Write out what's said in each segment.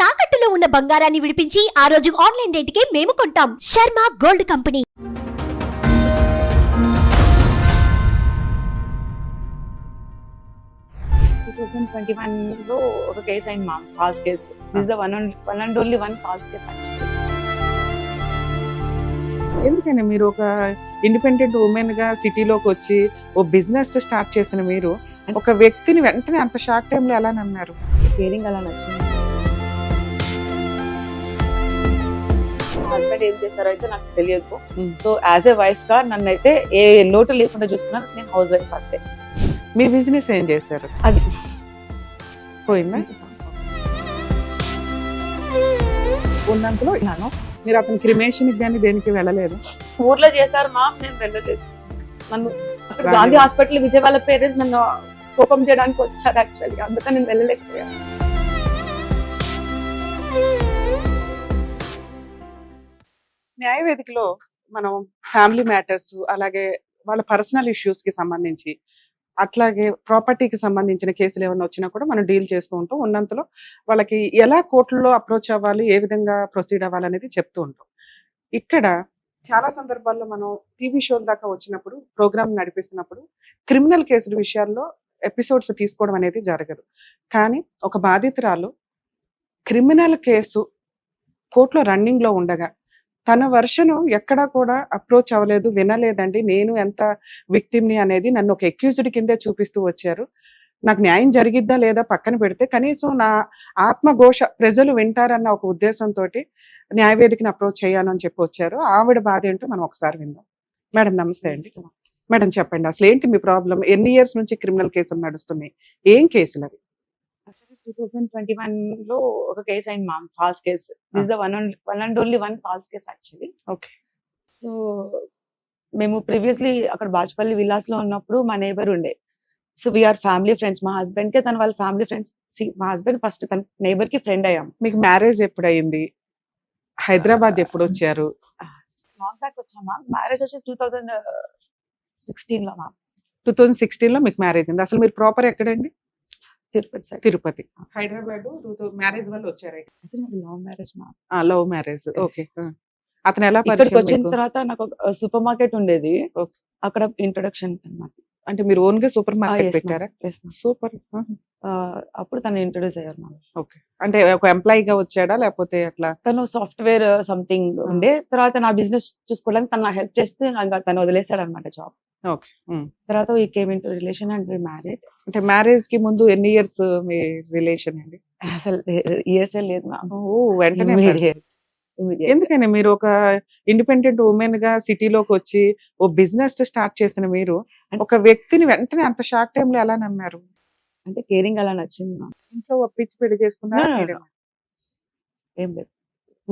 తాకట్టులో ఉన్న బంగారాన్ని విడిపించి ఆ రోజు ఆన్లైన్ రేటుకే మేము కొంటాం. Sharma gold company. లో ఒక కేసు అయింది మా false case. This the one and only one false case. ఎందుకని మీరు ఒక ఇండిపెండెంట్ ఉమెన్ గా సిటీలోకి వచ్చి ఓ బిజినెస్ స్టార్ట్ చేసిన మీరు ఒక వ్యక్తిని వెంటనే అంత షార్ట్ టైం లో ఎలా నమ్మారు? కేరింగ్ అలా నచ్చింది. మా హస్బెండ్ ఏం చేశారో అయితే నాకు తెలియదు. సో యాజ్ ఏ వైఫ్ గా నన్ను అయితే ఏ లోటు లేకుండా చూసుకున్నాను. నేను హౌస్ వైఫ్ అంతే. మీ బిజినెస్ ఏం చేశారు? అది పోయిందా? ఉన్నంతలో ఇలాను మీరు అతని క్రిమేషన్ కానీ దేనికి వెళ్ళలేదు? ఊర్లో చేశారు మా, నేను వెళ్ళలేదు. నన్ను అక్కడ గాంధీ హాస్పిటల్ విజయవాడ పేరెంట్స్ నన్ను కోపం చేయడానికి వచ్చారు యాక్చువల్లీ, అందుకని నేను వెళ్ళలేకపోయాను. న్యాయవేదికలో మనం ఫ్యామిలీ మ్యాటర్స్, అలాగే వాళ్ళ పర్సనల్ ఇష్యూస్ కి సంబంధించి, అట్లాగే ప్రాపర్టీకి సంబంధించిన కేసులు ఏమైనా వచ్చినా కూడా మనం డీల్ చేస్తూ ఉంటాం. ఉన్నంతలో వాళ్ళకి ఎలా కోర్టులో అప్రోచ్ అవ్వాలి, ఏ విధంగా ప్రొసీడ్ అవ్వాలి అనేది చెప్తూ ఉంటాం. ఇక్కడ చాలా సందర్భాల్లో మనం టీవీ షోల దాకా వచ్చినప్పుడు, ప్రోగ్రామ్ నడిపిస్తున్నప్పుడు క్రిమినల్ కేసుల విషయాల్లో ఎపిసోడ్స్ తీసుకోవడం అనేది జరగదు. కానీ ఒక బాధితురాలు క్రిమినల్ కేసు కోర్టులో రన్నింగ్ లో ఉండగా తన వర్షను ఎక్కడా కూడా అప్రోచ్ అవ్వలేదు, వినలేదండి, నేను ఎంత విక్టిమ్ని అనేది నన్ను ఒక అక్యూజ్డ్ కిందే చూపిస్తూ వచ్చారు. నాకు న్యాయం జరిగిద్దా లేదా పక్కన పెడితే కనీసం నా ఆత్మఘోష ప్రజలు వింటారన్న ఒక ఉద్దేశంతో న్యాయవేదికని అప్రోచ్ చేయాలని చెప్పి వచ్చారు. ఆవిడ బాధ ఏంటో మనం ఒకసారి విందాం. మేడం నమస్తే అండి. మేడం చెప్పండి, అసలు ఏంటి మీ ప్రాబ్లం? ఎన్ని ఇయర్స్ నుంచి క్రిమినల్ కేసులు నడుస్తున్నాయి? ఏం కేసులు అవి? 2021 లో ఒక కేసు అయింది మా false case. This the one and only one false case actually. Okay. So మేము ప్రీవియస్లీ అక్కడ బాజ్పల్లి విల్లాస్ లో ఉన్నప్పుడు మా నేబర్ ఉండే. So we are family friends. మా హస్బెండ్ కి తన వాళ్ళ ఫ్యామిలీ ఫ్రెండ్స్. మా హస్బెండ్ ఫస్ట్ తన నేబర్ కి ఫ్రెండ్ అయ్యాం. మీకు మ్యారేజ్ ఎప్పుడు అయింది? హైదరాబాద్ ఎప్పుడు వచ్చారు? లాంగ్ బ్యాక్ వచ్చామా. మ్యారేజ్ వచ్చేసి 2016 లో మా. 2016 లో మీకు మ్యారేజ్ అయింది. అసలు మీరు ప్రాపర్ ఎక్కడండి? తిరుపతి సైడ్. తిరుపతి. హైదరాబాద్ మ్యారేజ్ వల్ల వచ్చారు? లవ్ మ్యారేజ్ మా. Love marriage. ఓకే. అతను ఎలా ఇక్కడికి వచ్చిన తర్వాత నాకు సూపర్ మార్కెట్ ఉండేది, అక్కడ ఇంట్రొడక్షన్ అన్నమాట. అంటే మీరు ఓన్ గా సూపర్ మార్కెట్ పెట్టారా? సూపర్. అప్పుడు తను ఇంట్రొడ్యూస్ అయ్యారు నాకు. ఓకే. అంటే ఒక ఎంప్లాయీ గా వచ్చాడా లేకపోతే అట్లా? తను సాఫ్ట్వేర్ సంథింగ్ ఉండే. తర్వాత నా బిజినెస్ చూసుకోవడానికి తను హెల్ప్ చేస్తే తను వదిలేసాడు అనమాట జాబ్. ఓకే. తర్వాత we came in to relation and we married. అంటే మ్యారేజ్ కి ముందు ఎన్ని ఇయర్స్ మీ రిలేషన్ అండి? అసలు ఇయర్స్ లేదు. వెంటనే. ఎందుకని మీరు ఒక ఇండిపెండెంట్ ఉమెన్ గా సిటీలోకి వచ్చి ఓ బిజినెస్ స్టార్ట్ చేసిన మీరు ఒక వ్యక్తిని వెంటనే అంత షార్ట్ టైం లో ఎలా నమ్మారు? అంటే కేరింగ్ అలా నచ్చింది. ఇంట్లో ఒప్పించి పెళ్లి చేసుకున్నారా? ఏం లేదు,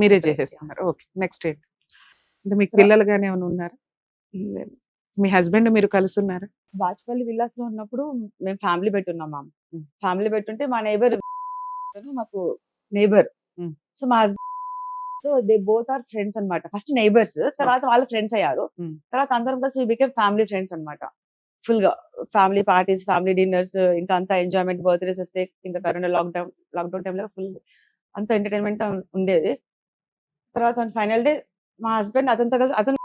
మీరే చేసేసుకున్నారు. ఓకే. నెక్స్ట్ ఏంటి? అంటే మీకు పిల్లలు గానీ ఏమైనా ఉన్నారా? మీ హస్బెండ్ మీరు కలిసి ఉన్నారా? బాజ్పల్లి విల్లాస్ లో ఉన్నప్పుడు మేము ఫ్యామిలీ పెట్టున్నాం మ్యామ్. ఫ్యామిలీ పెట్టుంటే మా నేబర్ మాకు నేబర్. సో మా husband, so they both are friends అన్నమాట. ఫస్ట్ నైబర్స్, తర్వాత వాళ్ళు ఫ్రెండ్స్ అయ్యారు. తర్వాత అందరం కలిసి వి బికేమ్ ఫ్యామిలీ ఫ్రెండ్స్ అన్నమాట. ఫుల్ గా ఫ్యామిలీ పార్టీస్, ఫ్యామిలీ డిన్నర్స్, ఇంకా అంతా ఎంజాయ్మెంట్. బర్త్డేస్ వస్తే ఇంకా కరోనా లాక్డౌన్ టైంలో ఫుల్ అంత ఎంటర్టైన్మెంట్ ఉండేది. తర్వాత ఫైనల్ డే మా హస్బెండ్ అతనితో కలిసి అతను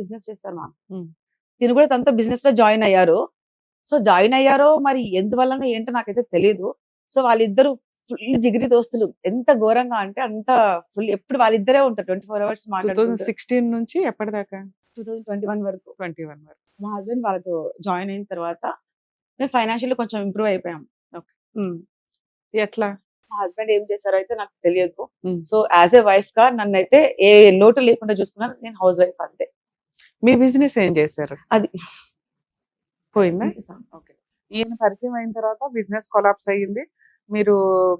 బిజినెస్ చేస్తారు మా. తిను కూడా తనతో బిజినెస్ లో జాయిన్ అయ్యారు. సో జాయిన్ అయ్యారో మరి ఎందువల్లనో ఏంటో నాకైతే తెలియదు. సో వాళ్ళిద్దరు ఫుల్ జిగిరి దోస్తులు. ఎంత ఘోరంగా అంటే అంత ఫుల్, ఎప్పుడు వాళ్ళిద్దరే ఉంటారు 24 hours మాట్లాడుకుంటూ. 2016 నుంచి ఎప్పటిదాకా? 2021 వరకు. 21 వరకు. మా హస్బెండ్ వాళ్ళతో జాయిన్ అయిన తర్వాత మేము ఫైనాన్షియల్ కొంచెం ఇంప్రూవ్ అయిపోయాం. ఎట్లా? మా హస్బెండ్ ఏం చేశారో అయితే నాకు తెలియదు. సో యాజ్ ఏ వైఫ్ గా నన్ను అయితే ఏ లోటు లేకుండా చూసుకున్నాను. నేను హౌస్ వైఫ్ అంతే. మీ బిజినెస్ ఏం చేశారు? అది పోయిందా? ఈయన పరిచయం అయిన తర్వాత బిజినెస్ కొలాప్స్ అయ్యింది. మీరు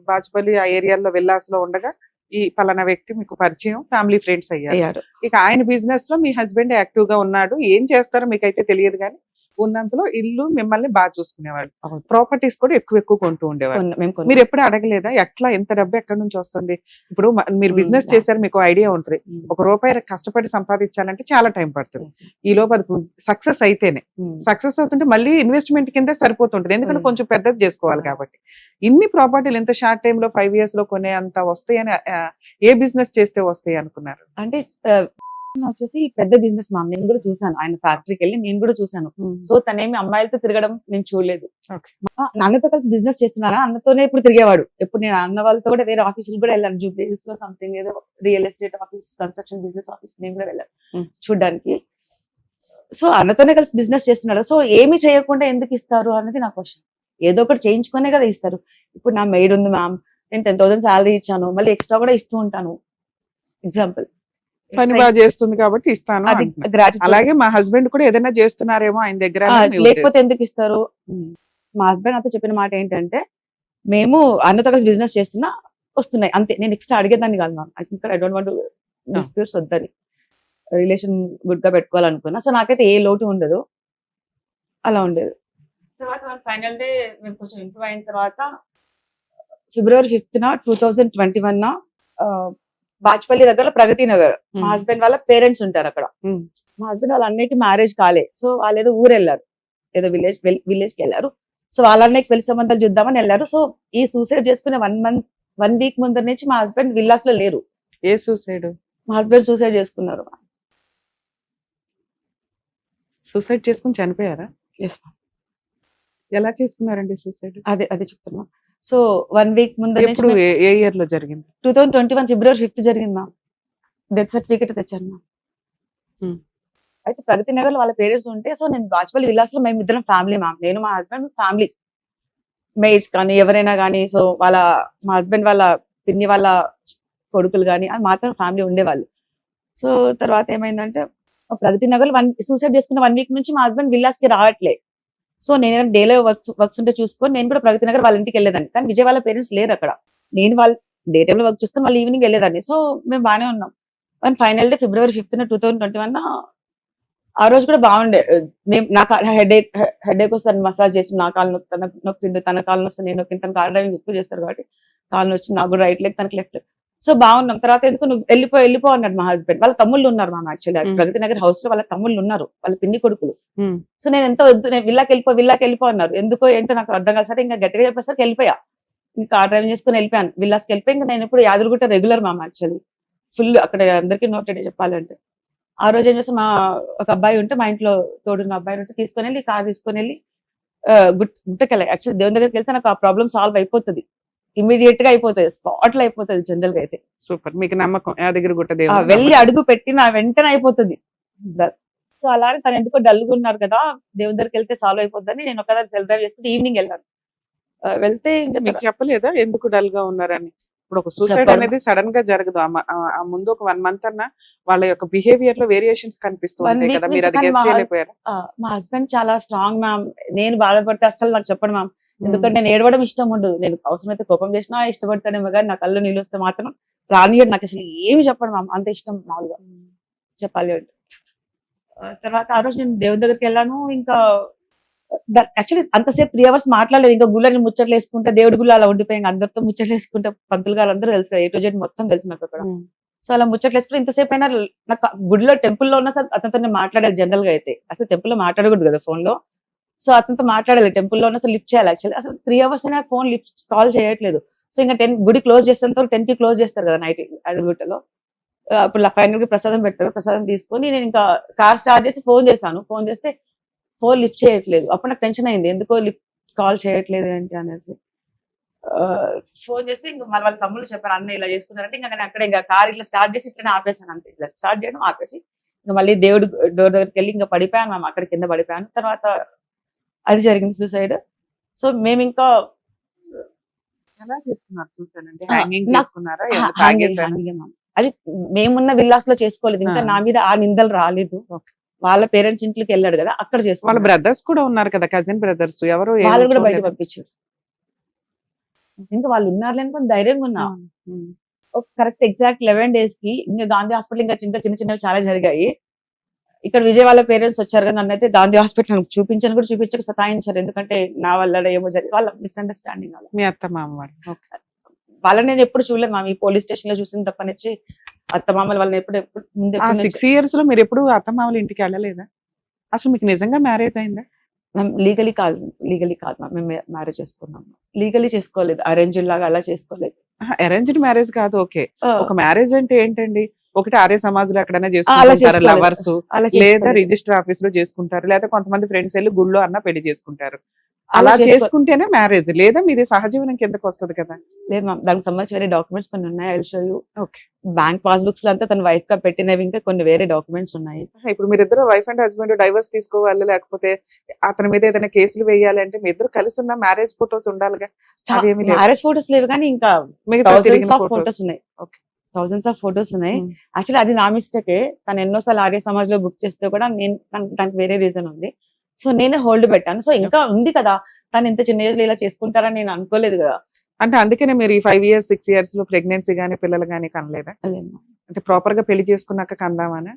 బాజ్పల్లి ఆ ఏరియాలో విల్లాస్ లో ఉండగా ఈ పలానా వ్యక్తి మీకు పరిచయం, ఫ్యామిలీ ఫ్రెండ్స్ అయ్యారు. ఇక ఆయన బిజినెస్ లో మీ హస్బెండ్ యాక్టివ్ గా ఉన్నాడు. ఏం చేస్తారో మీకైతే తెలియదు కానీ ఉన్నంతలో ఇల్లు మిమ్మల్ని బాగా చూసుకునేవాళ్ళు, అవును. ప్రాపర్టీస్ కూడా ఎక్కువ కొంటూ ఉండేవాళ్ళు. మేము మీరు ఎప్పుడు అడగలేదా ఎట్లా ఎంత డబ్బు ఎక్కడి నుంచి వస్తుంది? ఇప్పుడు మీరు బిజినెస్ యా. చేశారు, మీకు ఐడియా ఉంటుంది. ₹1 కష్టపడి సంపాదించాలంటే చాలా టైం పడుతుంది. ఈ లోపు అది సక్సెస్ అయితేనే, సక్సెస్ అవుతుంటే మళ్ళీ ఇన్వెస్ట్మెంట్ కింద సరిపోతుంటది, ఎందుకంటే కొంచెం పెద్దది చేసుకోవాలి కాబట్టి. ఇన్ని ప్రాపర్టీలు ఇంత షార్ట్ టైమ్ లో 5 years లో కొనే అంత వస్తాయని ఏ బిజినెస్ చేస్తే వస్తాయి అనుకున్నారు? అంటే వచ్చేసి పెద్ద బిజినెస్ మామ్, నేను కూడా చూసాను ఆయన ఫ్యాక్టరీకి వెళ్ళి, నేను కూడా చూసాను. సో తనేమి అమ్మాయిలతో తిరగడం నేను చూడలేదు. Okay. నాన్నతో కలిసి బిజినెస్ చేస్తున్నారా, అన్నతోనే ఇప్పుడు తిరిగేవాడు. ఎప్పుడు నేను అన్న వాళ్ళతో కూడా వేరే ఆఫీసులు కూడా వెళ్ళాను, జూబ్లీహిల్స్ లో సంథింగ్ ఏదో real estate office, construction business office నేను కూడా వెళ్ళాను చూడడానికి. సో అన్నతోనే కలిసి బిజినెస్ చేస్తున్నాడు. సో ఏమి చేయకుండా ఎందుకు ఇస్తారు అనేది నా క్వశ్చన్. ఏదో ఒకటి చేయించుకునే కదా ఇస్తారు. ఇప్పుడు నా మెయిడ్ ఉంది మ్యామ్, నేను 10,000 శాలరీ ఇచ్చాను, మళ్ళీ ఎక్స్ట్రా కూడా ఇస్తూ ఉంటాను. ఎగ్జాంపుల్ పని బాగా చేస్తుంది కాబట్టి ఇస్తాను అది అంటున్నారు. గ్రాటిట్యూడ్. అలాగే మా హస్బెండ్ కూడా ఏదైనా చేస్తున్నారేమో ఆయన దగ్గర అని మీ లేకపోతే ఉద్దేశం. ఎందుకు ఇస్తారు? మా హస్బెండ్ నాతో చెప్పిన మాట ఏంటంటే, మేము అన్నతో కలిసి బిజినెస్ చేస్తున్నా వస్తున్నాయి అంతే, నేను ఎక్స్ట్రా అడిగేదాన్ని కాదు ma'am. I don't want disputes వద్దని, రిలేషన్ గుడ్ గా పెట్టుకోవాలనుకున్నా. సో నాకైతే ఏ లోటు ఉండదు, అలా ఉండేది. తర్వాత ఫైనల్ డే మేము కొంచెం ఇంప్రూవ్ అయిన తర్వాత February 5th 2021 బాచ్పల్లి దగ్గర ప్రగతి నగర్, మా హస్బెండ్ వాళ్ళ పేరెంట్స్ ఉంటారు అక్కడ. మా హస్బెండ్ వాళ్ళ అన్నయ్యకి మ్యారేజ్ కాలే, సో వాళ్ళు ఏదో ఊరు వెళ్ళారు, ఏదో విలేజ్ కి వెళ్ళారు. సో వాళ్ళ అన్నయ్యకి పెళ్లి సంబంధాలు చూద్దామని వెళ్ళారు. సో ఈ సూసైడ్ చేసుకునే 1 week ముందర నుంచి మా హస్బెండ్ విల్లాస్ లో లేరు. ఏ సూసైడ్? మా హస్బెండ్ సూసైడ్ చేసుకున్నారు. సూసైడ్ చేసుకుని చనిపోయారా? Yes, ma'am. ఎలా చేసుకున్నారండి సూసైడ్? అదే చెప్తున్నా. సో 1 week ముందర ఎప్పుడు నుంచి ఏ ఇయర్ లో జరిగింది? 2021 February 5th జరిగింది మ్యామ్. డెత్ సర్టిఫికేట్ తెచ్చాను మ్యామ్. అయితే ప్రగతి నగర్ లో వాళ్ళ పేరెంట్స్ ఉంటే, సో నేను బాచ్పల్లి విలాస్ లో మేము ఇద్దరం ఫ్యామిలీ మ్యామ్, నేను మా హస్బెండ్ ఫ్యామిలీ, మెయిడ్స్ కానీ ఎవరైనా కానీ, సో మా హస్బెండ్ వాళ్ళ పిన్ని వాళ్ళ కొడుకులు కానీ అది మాత్రం ఫ్యామిలీ ఉండేవాళ్ళు. సో తర్వాత ఏమైందంటే, ప్రగతి నగర్ లో సూసైడ్ చేసుకున్న 1 week నుంచి మా హస్బెండ్ విల్లాస్ కి రావట్లే. సో నేను డేలో వర్క్స్ ఉంటే చూసుకొని నేను కూడా ప్రగతి నగర్ వాళ్ళ ఇంటికి వెళ్ళేదాన్ని. కానీ విజయ్ వాళ్ళ పేరెంట్స్ లేరు అక్కడ, నేను వాళ్ళ డే టైమ్ లో వర్క్ చూసుకొని వాళ్ళు ఈవినింగ్ వెళ్ళేదాన్ని. సో మేము బాగానే ఉన్నాం. And final day February 5th 2021 ఆ రోజు కూడా బాగుండే. మేము నాకు హెడేక్ వస్తే మసాజ్ చేసి, నా కాలు నొక్కిండు, తన కాలు వస్తే నేను నొక్కిండు. తన కాలు డ్రైవింగ్ ఎక్కువ చేస్తారు కాబట్టి కాలు వచ్చి నాకు కూడా రైట్ లెగ్, తనకి లెఫ్ట్ లెగ్. సో బాగున్నాం. తర్వాత ఎందుకు నువ్వు వెళ్ళిపో అన్నాడు మా హస్బెండ్. వాళ్ళ తమ్ముళ్ళు ఉన్నారు ma'am, actually Pragathi Nagar house లో వాళ్ళ తమ్ముళ్ళు ఉన్నారు, వాళ్ళ పిన్ని కొడుకులు. సో నేను ఎంతో వద్దు, నేను విల్లాకి వెళ్ళిపో అన్నారు. ఎందుకో ఏంటో నాకు అర్థం కాదు. సరే ఇంకా గట్టిగా చెప్పేసరికి వెళ్ళిపోయా. ఇంకా కార్ డ్రైవింగ్ చేసుకుని వెళ్ళిపోయాను విల్లాస్కి వెళ్ళిపోయి. ఇంకా నేను ఇప్పుడు Yadagirigutta regular ma'am, actually full అక్కడ అందరికీ నోటెడ్ చెప్పాలంటే. ఆ రోజు ఏం చేస్తే, ఒక అబ్బాయి ఉంటే, మా ఇంట్లో తోడున్న అబ్బాయి ఉంటే తీసుకొని వెళ్ళి కార్ తీసుకొని వెళ్ళి గుట్టకెళ్ళి, యాక్చువల్లీ దేవుని దగ్గరికి వెళ్తే నాకు ఆ ప్రాబ్లం సాల్వ్ అయిపోతుంది, ఇమీడియట్ గా అయిపోతుంది, స్పాట్ లో అయిపోతుంది జనరల్ గా అయితే. సూపర్, మీకు నమ్మకం యాదగిరిగుట్ట ఆ, దేవుడు వెళ్ళి అడుగు పెట్టిన వెంటనే అయిపోతుంది. సో అలానే తను ఎందుకో డల్గా ఉన్నారు కదా, దేవుని దగ్గరికి వెళ్తే సాల్వ్ అయిపోద్దని నేను ఒకసారి సెల్ఫ్ డ్రైవ్ చేసుకుంటే ఈవినింగ్ వెళ్ళాను. వెళ్తే ఇంకా మీకు చెప్పలేదా ఎందుకు డల్ గా ఉన్నారని? ఇప్పుడు ఒక సూసైడ్ చెప్పాను. అనేది సడన్ గా జరగదు. ఆ ముందు ఒక 1 month అన్నా వాళ్ళ యొక్క బిహేవియర్ లో వేరియేషన్స్ కనిపిస్తూ 1 ఉంటాయి week కదా, నుంచి మీరు అది కానీ గెస్ చేయలేకపోయారా? మా హస్బెండ్ చాలా స్ట్రాంగ్ మ్యామ్. నేను బాధపడితే అస్సలు నాకు చెప్పండి మ్యామ్, ఎందుకంటే నేను ఏడవడం ఇష్టం ఉండదు. నేను అవసరమైతే కోపం చేసినా ఇష్టపడతాడేమో కానీ నా కళ్ళు నీళ్ళు వస్తే మాత్రం రానియడు. నాకు అసలు ఏమి చెప్పండి మ్యామ్, అంత ఇష్టం మామూలుగా చెప్పాలి అంటే. తర్వాత ఆ రోజు నేను దేవుని దగ్గరికి వెళ్ళాను. ఇంకా యాక్చువల్లీ అంతసేపు 3 hours మాట్లాడలేదు. ఇంకా గుళ్ళని ముచ్చట్లు వేసుకుంటే, దేవుడి గుళ్ళు అలా ఉండిపోయి అందరితో ముచ్చట్లు వేసుకుంటే, పంతులు గారు అందరూ తెలుసు కదా, A to Z మొత్తం తెలుసు నాకు అక్కడ. సో అలా ముచ్చట్లు వేసుకుంటే ఇంతసేపు అయినా నాకు గుడిలో టెంపుల్లో ఉన్న సార్ అతనితో నేను మాట్లాడాలి. జనరల్ గా అయితే అసలు టెంపుల్లో మాట్లాడకూడదు కదా ఫోన్ లో. సో అతనితో మాట్లాడాలి, టెంపుల్లో ఉన్న లిఫ్ట్ చేయాలి. యాక్చువల్లీ అసలు 3 hours అయినా ఫోన్ కాల్ చేయట్లేదు. సో ఇంకా 10 గుడి క్లోజ్ చేసేంత 10 కి క్లోజ్ చేస్తారు కదా నైట్ యాదగిరిగుట్టలో. అప్పుడు ఫైనల్ గా ప్రసాదం పెడతారు. ప్రసాదం తీసుకొని నేను ఇంకా కార్ స్టార్ట్ చేసి ఫోన్ చేశాను. ఫోన్ చేస్తే ఫోన్ లిఫ్ట్ చేయట్లేదు. అప్పుడు నాకు టెన్షన్ అయింది, ఎందుకో కాల్ చేయట్లేదు ఏంటి అనేసి. ఫోన్ చేస్తే ఇంకా మళ్ళీ వాళ్ళ తమ్ముళ్ళు చెప్పారు, అన్న ఇలా చేసుకున్నారంటే ఇంకా నేను అక్కడ ఇంకా కార్ ఇట్లా స్టార్ట్ చేసి ఇట్లా ఆపేసాను అంతే. ఇలా స్టార్ట్ చేయడం ఆపేసి ఇంకా మళ్ళీ దేవుడు డోర్ దగ్గరికి వెళ్ళి ఇంకా పడిపోయాను మ్యామ్, అక్కడ కింద పడిపోయాను. తర్వాత అది జరిగింది సూసైడ్. సో మేము ఇంకా ఎలా చేసుకున్నారు సూసైడ్? అంటే హ్యాంగింగ్ నాకు- చేసుకున్నారా? అది మేమున్న విల్లాస్ లో చేసుకోలేదు. ఇంకా ఆ. నా మీద ఆ నిందలు రాలేదు. వాళ్ళ పేరెంట్స్ ఇంట్లోకి వెళ్ళాడు కదా, అక్కడ వాళ్ళ చేసుకున్నాడు. బ్రదర్స్ కూడా ఉన్నారు కదా, కజిన్ బ్రదర్స్, ఎవరు ఏమీ వాళ్ళు కూడా బయట చూడలేదా? పంపించారు. ఇంకా వాళ్ళు ఉన్నారు అనుకుని ధైర్యంగా ఉన్నా. ఉమ్. కరెక్ట్ ఎగ్జాక్ట్ 11 days కి ఇంకా గాంధీ హాస్పిటల్ ఇంకా చిన్న చిన్నవి చాలా జరిగాయి. ఇక్కడ విజయవాడ పేరెంట్స్ వచ్చారు కదా, నన్ను అయితే గాంధీ హాస్పిటల్ చూపించని కూడా చూపించక సతాయించారు. ఎందుకంటే నా వల్ల ఏమో జరిగింది, వాళ్ళ మిస్అండర్స్టాండింగ్ అలా. మీ అత్త మామ వాళ్ళు. ఓకే. వాళ్ళని నేను ఎప్పుడు చూడలేదు మ్యామ్, ఈ పోలీస్ స్టేషన్ లో చూసిన తప్పనిచ్చి అత్త మామలు వాళ్ళని ఎప్పుడు ముందు ఆ 6 years లో మీరు ఎప్పుడు అత్త మామల ఇంటికి వెళ్ళలేదా? అసలు మీకు నిజంగా మ్యారేజ్ అయిందా? లీగలీ కాదు మ్యామ్, మేము మ్యారేజ్ చేసుకున్నాం. లీగలీ చేసుకోలేదు, అరేంజ్ లాగా అలా చేసుకోలేదు. అరేంజ్డ్ మ్యారేజ్ కాదు, ఓకే. ఒక మ్యారేజ్ అంటే ఏంటండి? ఒకటి ఆర్య సమాజంలో ఎక్కడైనా అలా చేసుకుంటారు, చేసుకోలేదు. లవర్స్, అలా లేదా చేసుకోలేదు. రిజిస్టర్ ఆఫీస్ లో చేసుకుంటారు, లేదా కొంతమంది ఫ్రెండ్స్ వెళ్ళి గుళ్ళో అన్న పెళ్లి చేసుకుంటారు. అలా అలా చేసుకుంటేనే మ్యారేజ్, లేదా మీది సహజీవనం కిందకి వస్తుంది కదా. లేదు మ్యామ్, దానికి సంబంధించి వేరే డాక్యుమెంట్స్ కొన్ని ఉన్నాయి. I will show you. Okay. Bank passbooks లో అంతా తన వైఫ్ గా పెట్టినవి ఇంకా కొన్ని వేరే డాక్యుమెంట్స్ ఉన్నాయి. ఇప్పుడు మీరిద్దరు వైఫ్ అండ్ హస్బెండ్ డైవర్స్ తీసుకోవాలి, లేకపోతే అతని మీద ఏదైనా కేసులు వేయాలి అంటే మీ ఇద్దరు కలిసి ఉన్న మ్యారేజ్ ఫొటోస్ ఉండాలిగా. అవేమీ లేవు. మ్యారేజ్ ఫోటోస్ లేవు కానీ ఇంకా మిగతా థౌసండ్స్ తిరిగిన ఆఫ్ photos. ఫోటోస్ ఉన్నాయి. Okay. థౌసండ్స్ ఆఫ్ ఫోటోస్ ఉన్నాయి. Hmm. యాక్చువల్లీ అది నా మిస్టేకే. తను ఎన్నోసార్లు ఆర్య సమాజ్ లో బుక్ చేస్తే కూడా నేను దానికి వేరే రీజన్ ఉంది. సో నేనే హోల్డ్ పెట్టాను. సో ఇంకా ఉంది కదా, తను ఇంత చిన్న ఏజ్ లో ఇలా చేసుకుంటారని నేను అనుకోలేదు కదా. అంటే అందుకనే మీరు ఈ 5 years 6 years లో ప్రెగ్నెన్సీ గానీ పిల్లలు గానీ కనలేదా? అంటే ప్రాపర్ గా పెళ్లి చేసుకున్నాక కందామని.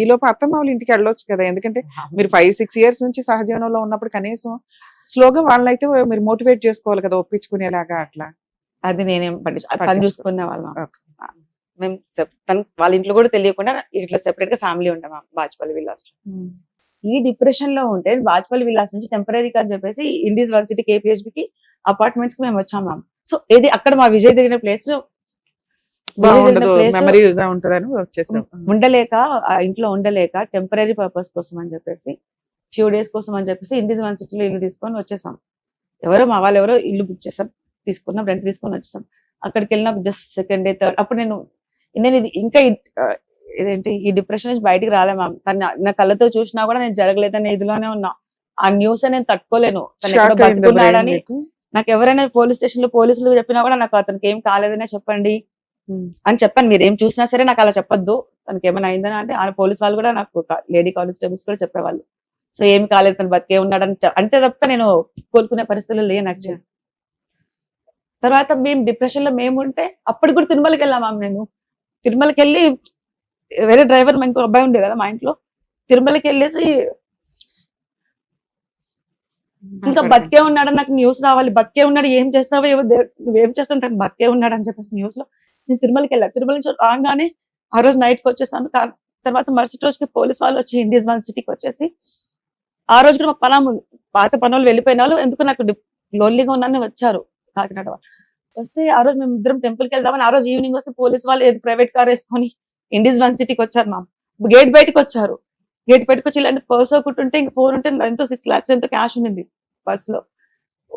ఈ లోపు అత్తమ్మ వాళ్ళ ఇంటికి వెళ్ళొచ్చు కదా, ఎందుకంటే మీరు 5-6 years నుంచి సహజీవనంలో ఉన్నప్పుడు కనీసం స్లోగా వాళ్ళైతే మీరు మోటివేట్ చేసుకోవాలి కదా, ఒప్పించుకునేలాగా అట్లా. అది నేనేం తను చూసుకునే వాళ్ళం. Okay. మేము తను వాళ్ళ ఇంట్లో కూడా తెలియకుండా ఇట్లా సెపరేట్ గా ఫ్యామిలీ ఉంటాం బాజ్పల్లి విల్లాస్ లో. ఈ డిప్రెషన్ లో ఉంటే బాజ్పల్లి విల్లాస్ నుంచి టెంపరీగా అని చెప్పేసి ఇండీస్ వన్ సిటీ KPHB కి అపార్ట్మెంట్స్ కి మేము వచ్చాం మ్యామ్. సో ఇది అక్కడ మా విజయ్ తిరిగిన ప్లేస్ బాగుండదు, మెమరీగా ఉంటదని వచ్చేసాం. ఉండలేక ఆ ఇంట్లో ఉండలేక టెంపరీ పర్పస్ కోసం అని చెప్పేసి ఫ్యూ డేస్ కోసం అని చెప్పేసి ఇండీస్ వన్ సిటీలో ఇల్లు తీసుకొని వచ్చేసాం. ఎవరో మా వాళ్ళు ఎవరో ఇల్లు బుక్ చేసాం, తీసుకున్నాం, రెంట్ తీసుకొని వచ్చేసాం. అక్కడికి వెళ్ళిన జస్ట్ సెకండ్ డే థర్డ్ అప్పుడు నేను ఇది ఇంకా ఇదేంటి ఈ డిప్రెషన్ నుంచి బయటికి రాలే మ్యామ్. తను నా కళ్ళతో చూసినా కూడా నేను జరగలేదనే ఇదిలోనే ఉన్నా. ఆ న్యూస్ నేను తట్టుకోలేను. తను ఎక్కడో బతుకున్నాడని నాకు ఎవరైనా పోలీస్ స్టేషన్ లో పోలీసులు చెప్పినా కూడా నాకు అతనికి ఏం కాలేదనే చెప్పండి అని చెప్పాను. మీరు ఏం చూసినా సరే నాకు అలా చెప్పొద్దు, తనకి ఏమైనా అయిందని. అంటే ఆ పోలీస్ వాళ్ళు కూడా నాకు లేడీ కానిస్టేబుల్స్ కూడా చెప్పేవాళ్ళు. సో ఏమి కాలేదు, తను బతికే ఉన్నాడని అంటే తప్ప నేను కోలుకునే పరిస్థితులు లేను యాక్చువల్లీ. తర్వాత మేము డిప్రెషన్ లో మేము ఉంటే అప్పుడు కూడా తిరుమలకి వెళ్ళాం మ్యామ్. నేను తిరుమలకి వెళ్ళి వేరే డ్రైవర్ ఇంకో అబ్బాయి ఉండే కదా మా ఇంట్లో, తిరుమలకి వెళ్ళేసి ఇంకా బతికే ఉన్నాడని నాకు న్యూస్ రావాలి, బతికే ఉన్నాడు, ఏం చేస్తావో ఏవో నువ్వేం చేస్తాను, తను బతికే ఉన్నాడు అని చెప్పేసి న్యూస్ లో నేను తిరుమలకి వెళ్ళాను. తిరుమల నుంచి రాగానే ఆ రోజు నైట్ కి వచ్చేసాను. తర్వాత మరుసటి రోజుకి పోలీస్ వాళ్ళు వచ్చి ఇండీస్ వన్ సిటీకి వచ్చేసి ఆ రోజు కూడా మా పనం ఉంది, పాత పనులు వెళ్ళిపోయిన వాళ్ళు ఎందుకు నాకు లోన్లీగా ఉన్నారని వచ్చారు కాకినాడ వాళ్ళు. వస్తే ఆ రోజు మేము ఇద్దరం టెంపుల్కి వెళ్దామని ఆ రోజు ఈవినింగ్ వస్తే పోలీస్ వాళ్ళు ఏది ప్రైవేట్ కార్ వేసుకొని ఇండీస్ వన్ సిటీకి వచ్చారు మా గేట్ బయటకు వచ్చారు. గేట్ బయటకు వచ్చి ఇలాంటి పర్స్ ఒకటి ఉంటే ఇంక 4 ఉంటే ఎంతో 6 lakhs ఎంతో క్యాష్ ఉండింది పర్స్ లో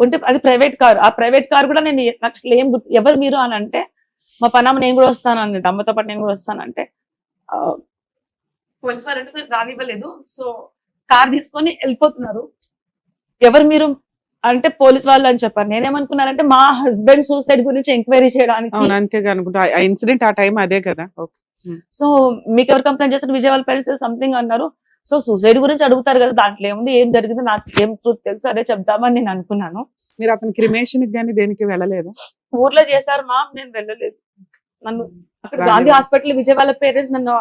ఉంటే, అది ప్రైవేట్ కార్. ఆ ప్రైవేట్ కార్ కూడా నేను నాకు అసలు ఏం గుర్తు, ఎవరు మీరు అని అంటే మా పనామ నేను కూడా వస్తాను అన్నది, అమ్మతో పాటు నేను కూడా వస్తానంటే పోలీస్ వాళ్ళు అంటే రానివ్వలేదు. సో కార్ తీసుకొని వెళ్ళిపోతున్నారు. ఎవరు మీరు అంటే పోలీస్ వాళ్ళు అని చెప్పారు. నేనేమనుకున్నానంటే మా హస్బెండ్ సూసైడ్ గురించి ఎంక్వైరీ చేయడానికి. అంతేగా అనుకుంటా, ఆ ఇన్సిడెంట్ ఆ టైం అదే కదా. సో మీకు ఎవరు కంప్లైంట్ చేస్తారు, విజయవాడ పేరెంట్స్ సంథింగ్ అన్నారు. సో సూసైడ్ గురించి అడుగుతారు కదా, దాంట్లో ఏముంది, ఏం జరిగింది, నాకు ఏం ట్రూత్ తెలుసు, అదే చెప్దామని నేను అనుకున్నాను. మీరు అతని క్రిమేషన్ కానీ దేనికి వెళ్ళలేదు? ఊర్లో చేశారు మా, నేను వెళ్ళలేదు. నన్ను అక్కడ గాంధీ హాస్పిటల్ విజయవాడ పేరెంట్స్ నన్ను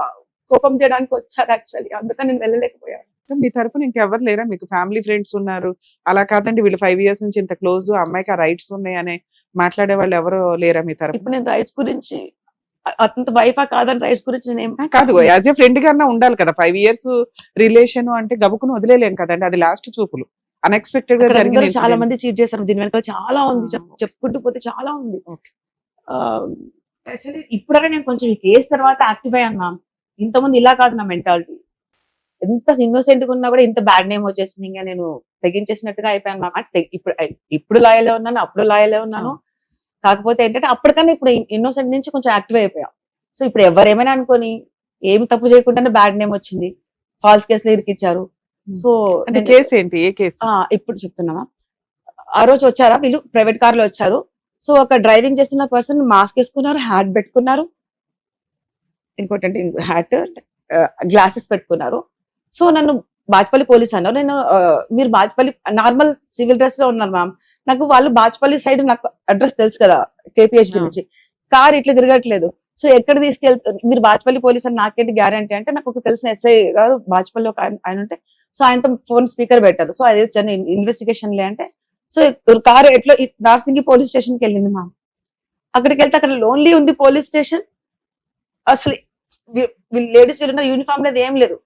కోపం చేయడానికి వచ్చారు యాక్చువల్లీ, అందుకని నేను వెళ్ళలేకపోయాను. మీ తరపున ఇంకెవరు లేరా? మీకు ఫ్యామిలీ ఫ్రెండ్స్ ఉన్నారు, అలా కాదండి వీళ్ళు 5 years నుంచి ఇంత క్లోజ్, అమ్మాయికి ఆ రైట్స్ ఉన్నాయి అని మాట్లాడే వాళ్ళు ఎవరు లేరా మీ తరపున? ఇప్పుడు నేను రైట్స్ గురించి అతని వైఫా కాదని రైట్స్ గురించి నేను కాదు, యాజ్ ఏ ఫ్రెండ్ గానే ఉండాలి కదా. 5 years రిలేషన్ అంటే గబుకుని వదిలేలేం కదండి, అది లాస్ట్ చూపులు అన్ఎక్స్పెక్టెడ్ గా జరిగిన చాలా మంది చీట్ చేస్తారు. దీని వెనకాల చాలా ఉంది, చెప్పుకుంటూ పోతే చాలా ఉంది. యాక్చువల్లీ ఇప్పుడైనా నేను కొంచెం ఈ కేసు తర్వాత యాక్టివ్ అయ్యాను. ఇంతమంది ఇలా కాదు నా మెంటాలిటీ. ఎంత ఇన్నోసెంట్ గా ఉన్నా కూడా ఇంత బ్యాడ్ నేమ్ వచ్చేసింది, ఇంకా నేను తెగించేసినట్టుగా అయిపోయాను. ఇప్పుడు లాయలే ఉన్నాను, అప్పుడు లాయలే ఉన్నాను. కాకపోతే ఏంటంటే అప్పటికన్నా ఇప్పుడు ఇన్నోసెంట్ నుంచి కొంచెం యాక్టివ్ అయిపోయా. సో ఇప్పుడు ఎవరేమైనా అనుకోని ఏమి తప్పు చేయకుండానే బ్యాడ్ నేమ్ వచ్చింది, ఫాల్స్ కేసులు ఇరికిచ్చారు. సో కేసు ఏంటి, ఏ కేసు ఇప్పుడు చెప్తున్నామా. ఆ రోజు వచ్చారా వీళ్ళు, ప్రైవేట్ కార్ లో వచ్చారు. సో ఒక డ్రైవింగ్ చేస్తున్న పర్సన్ మాస్క్ వేసుకున్నారు, హ్యాట్ పెట్టుకున్నారు, ఇంకోటి హ్యాట్ గ్లాసెస్ పెట్టుకున్నారు. సో నన్ను బాజ్పల్లి పోలీస్ అన్నారు. నేను మీరు బాజ్పల్లి నార్మల్ సివిల్ డ్రెస్ లో ఉన్నారు మ్యామ్. నాకు వాళ్ళు బాజ్పల్లి సైడ్ నాకు అడ్రస్ తెలుసు కదా KPHB నుంచి, కార్ ఇట్లా తిరగట్లేదు. సో ఎక్కడ తీసుకెళ్తారు మీరు బాచ్పల్లి పోలీస్ అని నాకేంటి గ్యారంటీ అంటే నాకు ఒక తెలిసిన ఎస్ఐ గారు బాచ్పల్లి ఒక ఆయన ఉంటే సో ఆయనతో ఫోన్ స్పీకర్ పెట్టారు సో అదే చిన్న ఇన్వెస్టిగేషన్ లే అంటే సో కారు ఎట్లా నార్సింగి పోలీస్ స్టేషన్ కి వెళ్ళింది మా అక్కడికి వెళ్తే అక్కడ లోన్లీ ఉంది పోలీస్ స్టేషన్ అసలు లేడీస్ వీళ్ళున్న యూనిఫామ్ లేదు ఏం లేదు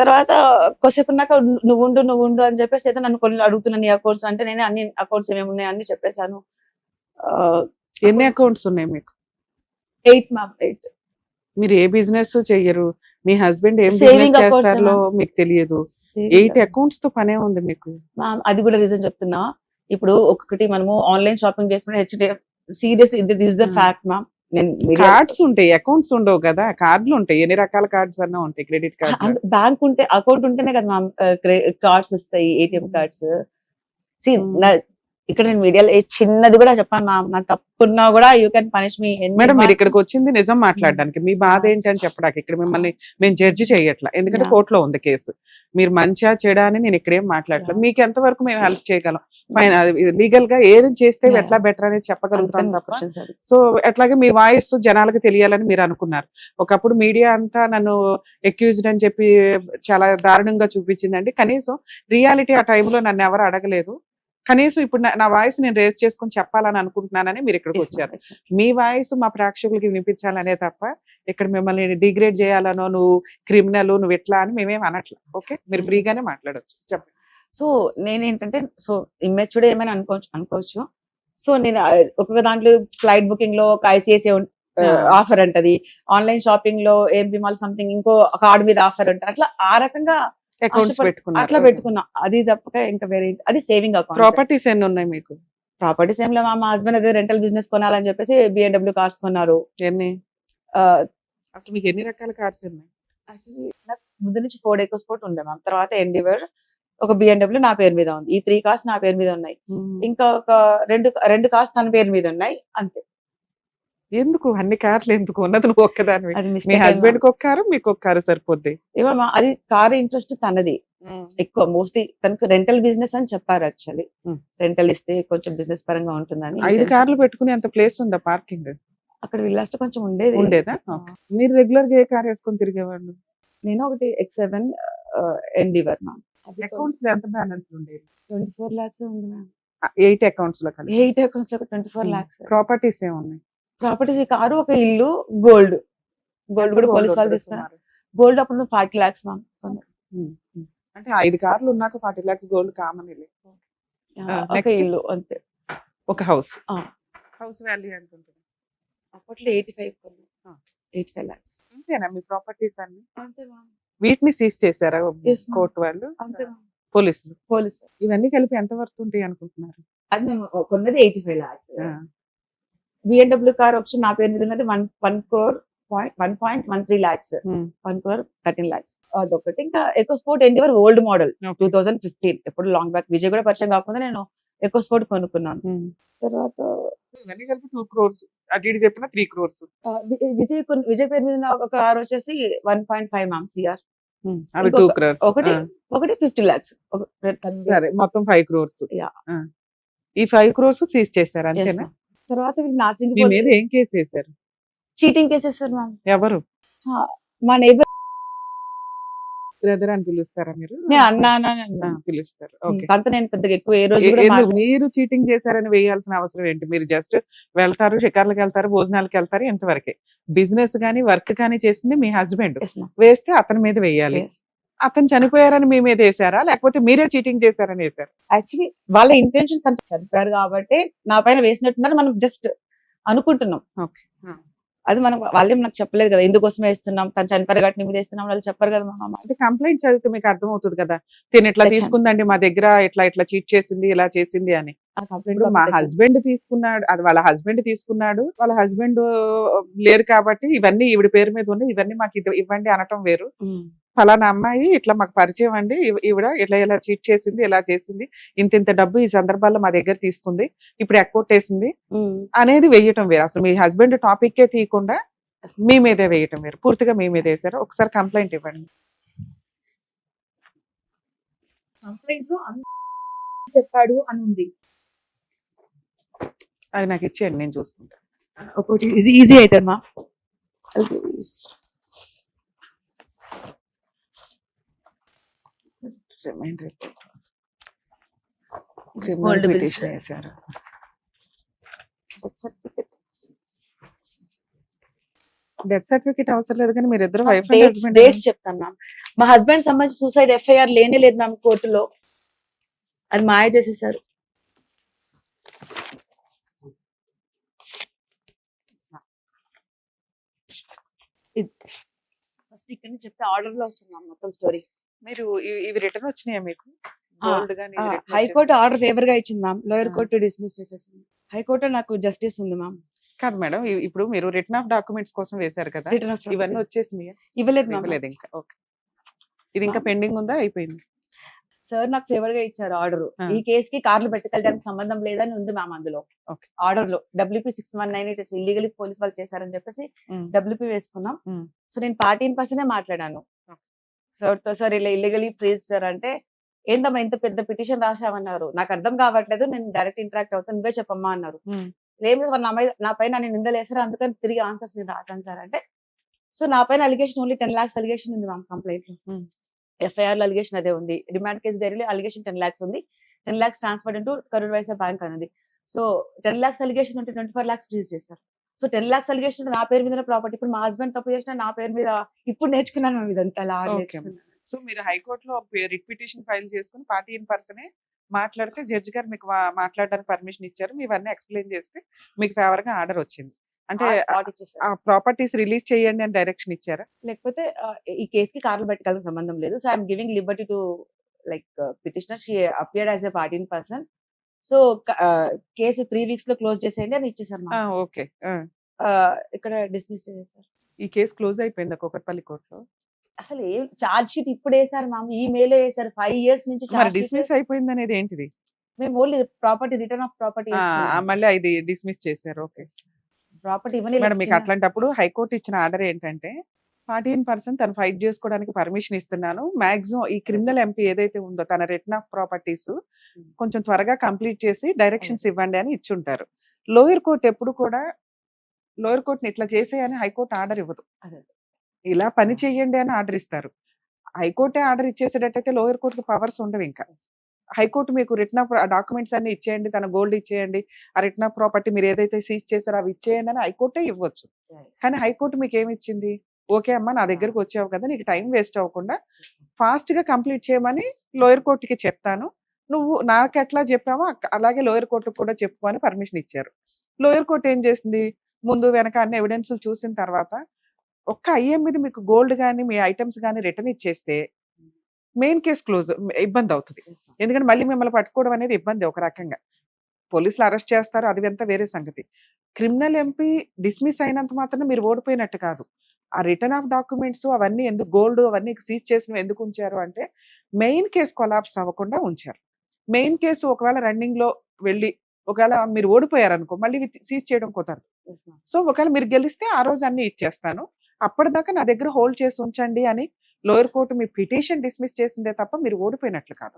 తర్వాత కొద్దిసేపు ఉన్నాక నువ్వు ఉండు అని చెప్పేసి అయితే నన్ను కొన్ని అడుగుతున్నాను నీ అకౌంట్స్ అంటే నేను అన్ని అకౌంట్స్ ఏమేమి ఉన్నాయి అన్ని చెప్పేశాను ఎన్ని అకౌంట్స్ ఉన్నాయి మీకు? 8 మ్యామ్ 8 మీరు ఏ బిజినెస్ చెయ్యరు, మీ హస్బెండ్ ఏం Saving బిజినెస్ accounts చేస్తారో ఏమన్నా? మీకు తెలియదు. 8 అకౌంట్స్ తో పనే ఉంది మీకు. మ్యామ్ అది కూడా రీజన్ చెప్తున్నా ఇప్పుడు ఒక్కొక్కటి మనము ఆన్లైన్ షాపింగ్ చేసుకుంటే HDF serious is the fact ma'am నేను కార్డ్స్ ఉంటాయి, అకౌంట్స్ ఉండవు కదా. కార్డులు ఉంటాయి, ఎన్ని రకాల కార్డ్స్ అన్నా ఉంటాయి. క్రెడిట్ కార్డ్, బ్యాంక్ ఉంటే అకౌంట్ ఉంటేనే కదా మ్యామ్ కార్డ్స్ వస్తాయి ఏటీఎం కార్డ్స్ ఇక్కడ నేను మీడియాలో చిన్నది కూడా చెప్పాను మ్యామ్ నా తప్పున్నా కూడా you can punish me madam. మీరు ఇక్కడికి వచ్చింది నిజం మాట్లాడడానికి, మీ బాధ ఏంటి అని చెప్పడానికి. ఇక్కడ మిమ్మల్ని మేము జడ్జి చేయట్లా, ఎందుకంటే కోర్టులో ఉంది కేసు. మీరు మంచిగా చేయడా అని నేను ఇక్కడేం మాట్లాడలేదు. మీకు ఎంతవరకు మేము హెల్ప్ చేయగలం, లీగల్ గా ఏం చేస్తే ఎట్లా బెటర్ అనేది చెప్పగలుగుతాం తప్ప. సో అట్లాగే మీ వాయిస్ జనాలకు తెలియాలని మీరు అనుకున్నారు. ఒకప్పుడు మీడియా అంతా నన్ను ఎక్యూజ్డ్ అని చెప్పి చాలా దారుణంగా చూపించిందండి. కనీసం రియాలిటీ ఆ టైంలో నన్ను ఎవరు అడగలేదు. కనీసం ఇప్పుడు నా వాయిస్ నేను రేస్ చేసుకుని చెప్పాలని అనుకుంటున్నానని మీరు ఇక్కడికి వచ్చారు. మీ వాయిస్ మా ప్రేక్షకులకి వినిపించాలనే తప్ప ఇక్కడ మిమ్మల్ని డిగ్రేడ్ చేయాలనో నువ్వు క్రిమినల్ నువ్వు ఎట్లా అని మేమేం అనట్లా. ఓకే, మీరు ఫ్రీగానే మాట్లాడొచ్చు, చెప్పండి. సో నేనేంటంటే సో ఇమ్మెచ్యూర్డ్ ఏమైనా అనుకోవచ్చు. సో నేను ఒక్కొక్క దాంట్లో ఫ్లైట్ బుకింగ్ లో ఒక ఐసిఐసిఐ ఆఫర్ అంటది, ఆన్లైన్ షాపింగ్ లో ఏం బిమాల్ సంథింగ్ ఇంకో కార్డు మీద ఆఫర్ అంటారు. అట్లా ఆ రకంగా అకౌంట్స్ అట్లా పెట్టుకున్నా. అది తప్పక ఇంకా వేరే అది సేవింగ్ అకౌంట్. ప్రాపర్టీస్ ఎన్ని ఉన్నాయి మీకు? ప్రాపర్టీస్ ఏం లేవు మా హస్బెండ్ అదే రెంటల్ బిజినెస్ కొనాలని చెప్పేసి BMW కార్స్ కొన్నారు. ఎన్ని అసలు మీకు ఎన్ని రకాల కార్స్ ఉన్నాయి? నాకు ముందు నుంచి 4 EcoSport ఉండే మ్యామ్, తర్వాత ఎండివర్, ఒక BMW నా పేరు మీద ఉంది. ఈ 3 కార్స్ నా పేరు మీద ఉన్నాయి. ఇంకా ఒక రెండు కార్స్ తన పేరు మీద ఉన్నాయి అంతే. ఎందుకు అన్ని కార్లు ఎందుకు? ఉన్నది నువ్వు ఒక్కదాని, అది మీ మిస్టేక్ హస్బెండ్ కి ఒక కారు మీకు ఒక కారు సరిపోద్ది. ఏమో అది కార్ ఇంట్రెస్ట్ తనది ఎక్కువ. మోస్ట్లీ తనకు రెంటల్ బిజినెస్ అని చెప్పారు. యాక్చువల్లీ రెంటల్ ఇస్తే కొంచెం బిజినెస్ పరంగా ఉంటుందని. 5 కార్లు పెట్టుకునే అంత ప్లేస్ ఉందా పార్కింగ్? అక్కడ విల్లాస్ట్ కొంచెం ఉండేదా? మీరు రెగ్యులర్ గా ఏ కార్ వేసుకొని తిరిగేవాళ్ళు? నేను ఒకటి X7 ఎండివర్ మ్యామ్. అకౌంట్స్ ఎంత బ్యాలెన్స్ ఉండేది? 24 lakhs ఉంది మ్యామ్. 8 అకౌంట్స్ లో కలిపి 8 accounts లో 24 lakhs. ప్రాపర్టీస్ ఏమున్నాయి? ప్రాపర్టీస్ ఈ కారు, ఒక ఇల్లు, గోల్డ్ కూడా పోలీస్ వాళ్ళు తీసుకున్నారు. గోల్డ్ అప్పుడు 40 lakhs మ్యామ్. అంటే 5 కార్లు ఉన్నాక 40 lakhs గోల్డ్ కామన్. ఒక ఇల్లు అంతే. ఒక హౌస్ వాల్యూ ఎంత ఉంటుంది? అప్పట్లో 85 lakhs. అంతేనా మీ ప్రాపర్టీస్ అన్ని? అంతే మ్యామ్. వీటిని సీజ్ చేశారా Yes, ma'am. కోర్టు వాళ్ళు, అంతే మ్యామ్. పోలీసులు? పోలీస్ ఇవన్నీ కలిపి ఎంత వర్త్ ఉంటాయి అనుకుంటున్నారు? అది మేము కొన్నది 85 lakhs. BMW కార్ వచ్చి నా పేరు మీద ఉన్నది 1.13 lakhs. 1.13 lakhs అదొకటి. ఇంకా EcoSport ఎండివర్ ఓల్డ్ మోడల్ 2015, ఎప్పుడు లాంగ్ బ్యాక్. విజయ్ కూడా పరిచయం కాకుండా నేను EcoSport కొనుక్కున్నాను. తర్వాత ఇవన్నీ కలిపి 2 crores, అటు ఇటు చెప్పిన 3 crores. విజయ్ పేరు మీద ఉన్న ఒక కార్ వచ్చేసి 1.5 మ్యామ్ CR. అవి 2 crores. ఒకటి 50 lakhs. సరే, మొత్తం 5 crores. Yeah. ఈ 5 crores సీజ్ చేశారు అంతేనా? తర్వాత వీళ్ళు నార్సింగ్ మీ మీద ఏం కేసు వేశారు? Cheating cases sir ma'am. ఎవరు? మా నైబర్ బ్రదర్ అని పిలుస్తారా మీరు? నేను అన్నా పిలుస్తారు. ఓకే. అంత నేను పెద్దగా ఎక్కువ ఏ రోజు కూడా మీరు చీటింగ్ చేశారని వేయాల్సిన అవసరం ఏంటి? మీరు జస్ట్ వెళ్తారు, షికార్లకు వెళ్తారు, భోజనాలకు వెళ్తారు, ఇంతవరకే. బిజినెస్ గానీ వర్క్ కానీ చేసింది మీ హస్బెండ్. వేస్తే అతని మీద వేయాలి. అతను చనిపోయారని మీ మీద వేసారా, లేకపోతే మీరే చీటింగ్ చేశారని వేసారు? యాక్చువల్లీ వాళ్ళ ఇంటెన్షన్ తను చనిపోయారు కాబట్టి నా పైన వేసినట్టున్నారు. మనం జస్ట్ అనుకుంటున్నాం. ఓకే. అది మనం వాళ్ళేం నాకు చెప్పలేదు కదా ఎందుకోసం వేస్తున్నాం, తను చనిపోయారు కాబట్టి మీద వేస్తున్నాం, వాళ్ళు చెప్పారు కదా మా అంటే కంప్లైంట్ చదివితే మీకు అర్థం అవుతుంది కదా, తిని ఇట్లా తీసుకుందండి మా దగ్గర, ఇట్లా చీట్ చేసింది, ఇలా చేసింది అని. ఇప్పుడు మా హస్బెండ్ తీసుకున్నాడు, అది వాళ్ళ హస్బెండ్ తీసుకున్నాడు, వాళ్ళ హస్బెండ్ లేరు కాబట్టి ఇవన్నీ ఈవిడ పేరు మీద ఉన్నాయి, ఇవన్నీ మాకు ఇవ్వండి అనటం వేరు. ఫలానా అమ్మాయి ఇట్లా మాకు పరిచయం అండి, ఈవిడ ఇలా చీట్ చేసింది, ఇలా చేసింది, ఇంత డబ్బు ఈ సందర్భాల్లో మా దగ్గర తీసుకుంది, ఇప్పుడు ఎక్కొట్టేసింది అనేది వేయటం వేరు. అసలు మీ హస్బెండ్ టాపిక్కే తీయకుండా మీ మీదే వేయటం వేరు. పూర్తిగా మీ మీద వేసారు. ఒకసారి కంప్లైంట్ ఇవ్వండి. కంప్లైంట్ చెప్పాడు అని ఉంది, అది నాకు ఇచ్చేయండి, నేను చూసుకుంటాను. ఒకటి ఈజీ అవుతుంది మా. Remand report Hold bills. Petition వేశారు. డెత్ సర్టిఫికేట్ అవసరం లేదు కానీ మీరు ఇద్దరు వైఫ్ అండ్ డేట్స్ హస్బెండ్ చెప్తాను మ్యామ్. మా హస్బెండ్ సంబంధించి సూసైడ్ ఎఫ్ఐఆర్ లేనే లేదు మ్యామ్ కోర్టులో. అది మాయ చేసేసారు. ఫస్ట్ ఇక్కడ నుంచి చెప్తే ఆర్డర్ లో వస్తుంది మ్యామ్ మొత్తం స్టోరీ. మీరు ఇవి రిటర్న్ వచ్చినాయా మీకు? గోల్డ్ గానీ ఇవి return హైకోర్టు వచ్చేసాయా? ఆర్డర్ ఫేవర్ గా ఇచ్చింది మ్యామ్. లోయర్ ఆ. కోర్టు డిస్మిస్ చేసేసింది. హైకోర్టు నాకు జస్టిస్ ఉంది మ్యామ్. కాదు మేడం, ఇప్పుడు మీరు రిటర్న్ ఆఫ్ డాక్యుమెంట్స్ కోసం వేశారు కదా, రిటర్న్ ఆఫ్ ఇవన్నీ వచ్చేసినాయా? ఇవ్వలేదు మ్యామ్. ఇవ్వలేదు ఇంకా. ఓకే, ఇది ఇంకా పెండింగ్ ఉందా, అయిపోయింది? సార్ నాకు ఫేవర్ గా ఇచ్చారు ఆర్డర్. ఆ. ఈ కేసు కి కార్లు పెట్టుకెళ్ళడానికి సంబంధం లేదని ఉంది మ్యామ్ అందులో. Okay. ఆర్డర్ లో WP 6198 ఇట్ ఇల్లీగల్ పోలీస్ వాళ్ళు చేశారని చెప్పేసి ఉమ్, WP వేసుకున్నాం. ఉమ్, సో నేను పార్టీ ఇన్ పర్సనే మాట్లాడాను Okay. సార్ తో. సార్ ఇలా ఇల్లీగలీ ఫ్రీజ్ సార్ అంటే, ఏందమ్మా ఇంత పెద్ద పిటిషన్ రాసామన్నారు, నాకు అర్థం కావట్లేదు, నేను డైరెక్ట్ ఇంటరాక్ట్ అవుతాను, నువ్వే చెప్పమ్మా అన్నారు. ఉమ్, లేదు సార్ నా పైన నేను నిందలేసారు, అందుకని తిరిగి ఆన్సర్స్ నేను రాశాను సార్ అంటే, సో నా పైన అలిగేషన్ ఓన్లీ 10 lakhs అలిగేషన్ ఉంది మ్యామ్ కంప్లైంట్ లో. ఉమ్. ఎఫ్ఐఆర్ లో అలిగేషన్ అదే ఉంది. రిమాండ్ కేసు డైరీలో అలిగేషన్ 10 lakhs ఉంది. 10 lakhs transfer into Karur Vysya bank అనేది. సో 10 lakhs అలిగేషన్ ఉంటే 24 lakhs ఫ్రీజ్ చేశారు. సో 10 lakhs అలిగేషన్ ఉంటే నా పేరు మీద ప్రాపర్టీ, ఇప్పుడు మా హస్బెండ్ తప్పు చేసిన నా పేరు మీద, ఇప్పుడు నేర్చుకున్నాను మ్యామ్ ఇదంతా అలా Okay. నేర్చుకున్నాను. సో మీరు హైకోర్టులో రిట్ పిటిషన్ ఫైల్ చేసుకుని పార్టీ ఇన్ పర్సనే మాట్లాడితే జడ్జి గారు మీకు మాట్లాడడానికి పర్మిషన్ ఇచ్చారు, మీవన్నీ ఎక్స్ప్లెయిన్ చేస్తే మీకు ఫేవర్ గా ఆర్డర్ వచ్చింది. అంటే ఆ spot ఇచ్చేసారు. ఆ ప్రాపర్టీస్ రిలీజ్ చేయండి అని డైరెక్షన్ ఇచ్చారా? లేకపోతే ఈ కేసుకి కార్లు పెట్టుకోవాల్సిన సంబంధం లేదు. So I'm giving Liberty to like petitioner, she appeared as a party in person. So case 3 weeks లో క్లోజ్ చేసేయండి అని ఇచ్చేసారు మ్యామ్. ఓకే, ఇక్కడ డిస్మిస్ చేసేసారు. ఈ కేసు క్లోజ్ అయిపోయింది కూకట్పల్లి కోర్టులో. అసలు ఏం చార్జ్ షీట్ ఇప్పుడు వేసారు మ్యామ్, ఈ మేలో వేసారు. 5 years నుంచి మరి చార్జ్ షీట్. డిస్మిస్ అయిపోయింది అనేది ఏంటిది? మేము only property return of property మళ్ళీ ఇది డిస్మిస్ చేశారు. ఓకే ప్రాపర్టీ ఇవన్నీ మేడం, మీకు అట్లాంటప్పుడు హైకోర్టు ఇచ్చిన ఆర్డర్ ఏంటంటే, పార్టీ ఇన్ పర్సన్ తను ఫైట్ చేసుకోవడానికి పర్మిషన్ ఇస్తున్నాను, మాక్సిమం ఈ క్రిమినల్ ఎంపీ ఏదైతే ఉందో తన రిటర్న్ ఆఫ్ ప్రాపర్టీస్ కొంచెం త్వరగా కంప్లీట్ చేసి డైరెక్షన్స్ ఇవ్వండి అని ఇచ్చుంటారు. లోయర్ కోర్టు ఎప్పుడు కూడా లోయర్ కోర్టుని ఇట్లా చేసేయని హైకోర్టు ఆర్డర్ ఇవ్వదు. అదే. ఇలా పని చెయ్యండి అని ఆర్డర్ ఇస్తారు. హైకోర్టే ఆర్డర్ ఇచ్చేసేటట్టయితే లోయర్ కోర్టుకి పవర్స్ ఉండవు ఇంకా. హైకోర్టు మీకు రిటర్న్ ఆఫ్ డాక్యుమెంట్స్ అన్ని ఇచ్చేయండి, తన గోల్డ్ ఇచ్చేయండి, ఆ రిటర్న్ ఆఫ్ ప్రాపర్టీ మీరు ఏదైతే సీజ్ చేశారో అవి ఇచ్చేయండి అని హైకోర్టే ఇవ్వచ్చు. కానీ హైకోర్టు మీకు ఏమి ఇచ్చింది? ఓకే అమ్మా, నా దగ్గరకు వచ్చావు కదా, నీకు టైం వేస్ట్ అవ్వకుండా ఫాస్ట్ గా కంప్లీట్ చేయమని లోయర్ కోర్టుకి చెప్తాను, నువ్వు నాకు ఎట్లా చెప్పావో అలాగే లోయర్ కోర్టుకు కూడా చెప్పు అని పర్మిషన్ ఇచ్చారు. లోయర్ కోర్టు ఏం చేసింది, ముందు వెనక అన్ని ఎవిడెన్స్ చూసిన తర్వాత ఒక్క ఐఎం మీద మీకు గోల్డ్ కానీ మీ ఐటమ్స్ కానీ రిటర్న్ ఇచ్చేస్తే మెయిన్ కేసు క్లోజ్, ఇబ్బంది అవుతుంది. ఎందుకంటే మళ్ళీ మిమ్మల్ని పట్టుకోవడం అనేది ఇబ్బంది ఒక రకంగా. పోలీసులు అరెస్ట్ చేస్తారు, అది అంతా వేరే సంగతి. క్రిమినల్ ఎంపీ డిస్మిస్ అయినంత మాత్రం మీరు ఓడిపోయినట్టు కాదు. ఆ రిటర్న్ ఆఫ్ డాక్యుమెంట్స్ అవన్నీ ఎందుకు, గోల్డ్ అవన్నీ సీజ్ చేసినవి ఎందుకు ఉంచారు అంటే, మెయిన్ కేసు కొలాప్స్ అవ్వకుండా ఉంచారు. మెయిన్ కేసు ఒకవేళ రన్నింగ్ లో వెళ్ళి ఒకవేళ మీరు ఓడిపోయారు అనుకో, మళ్ళీ సీజ్ చేయడం కుదరదు. సో ఒకవేళ మీరు గెలిస్తే ఆ రోజు అన్ని ఇచ్చేస్తాను, అప్పటిదాకా నా దగ్గర హోల్డ్ చేసి ఉంచండి అని లోయర్ కోర్టు మీ పిటిషన్ డిస్మిస్ చేసిందే తప్ప మీరు ఓడిపోయినట్లు కాదు.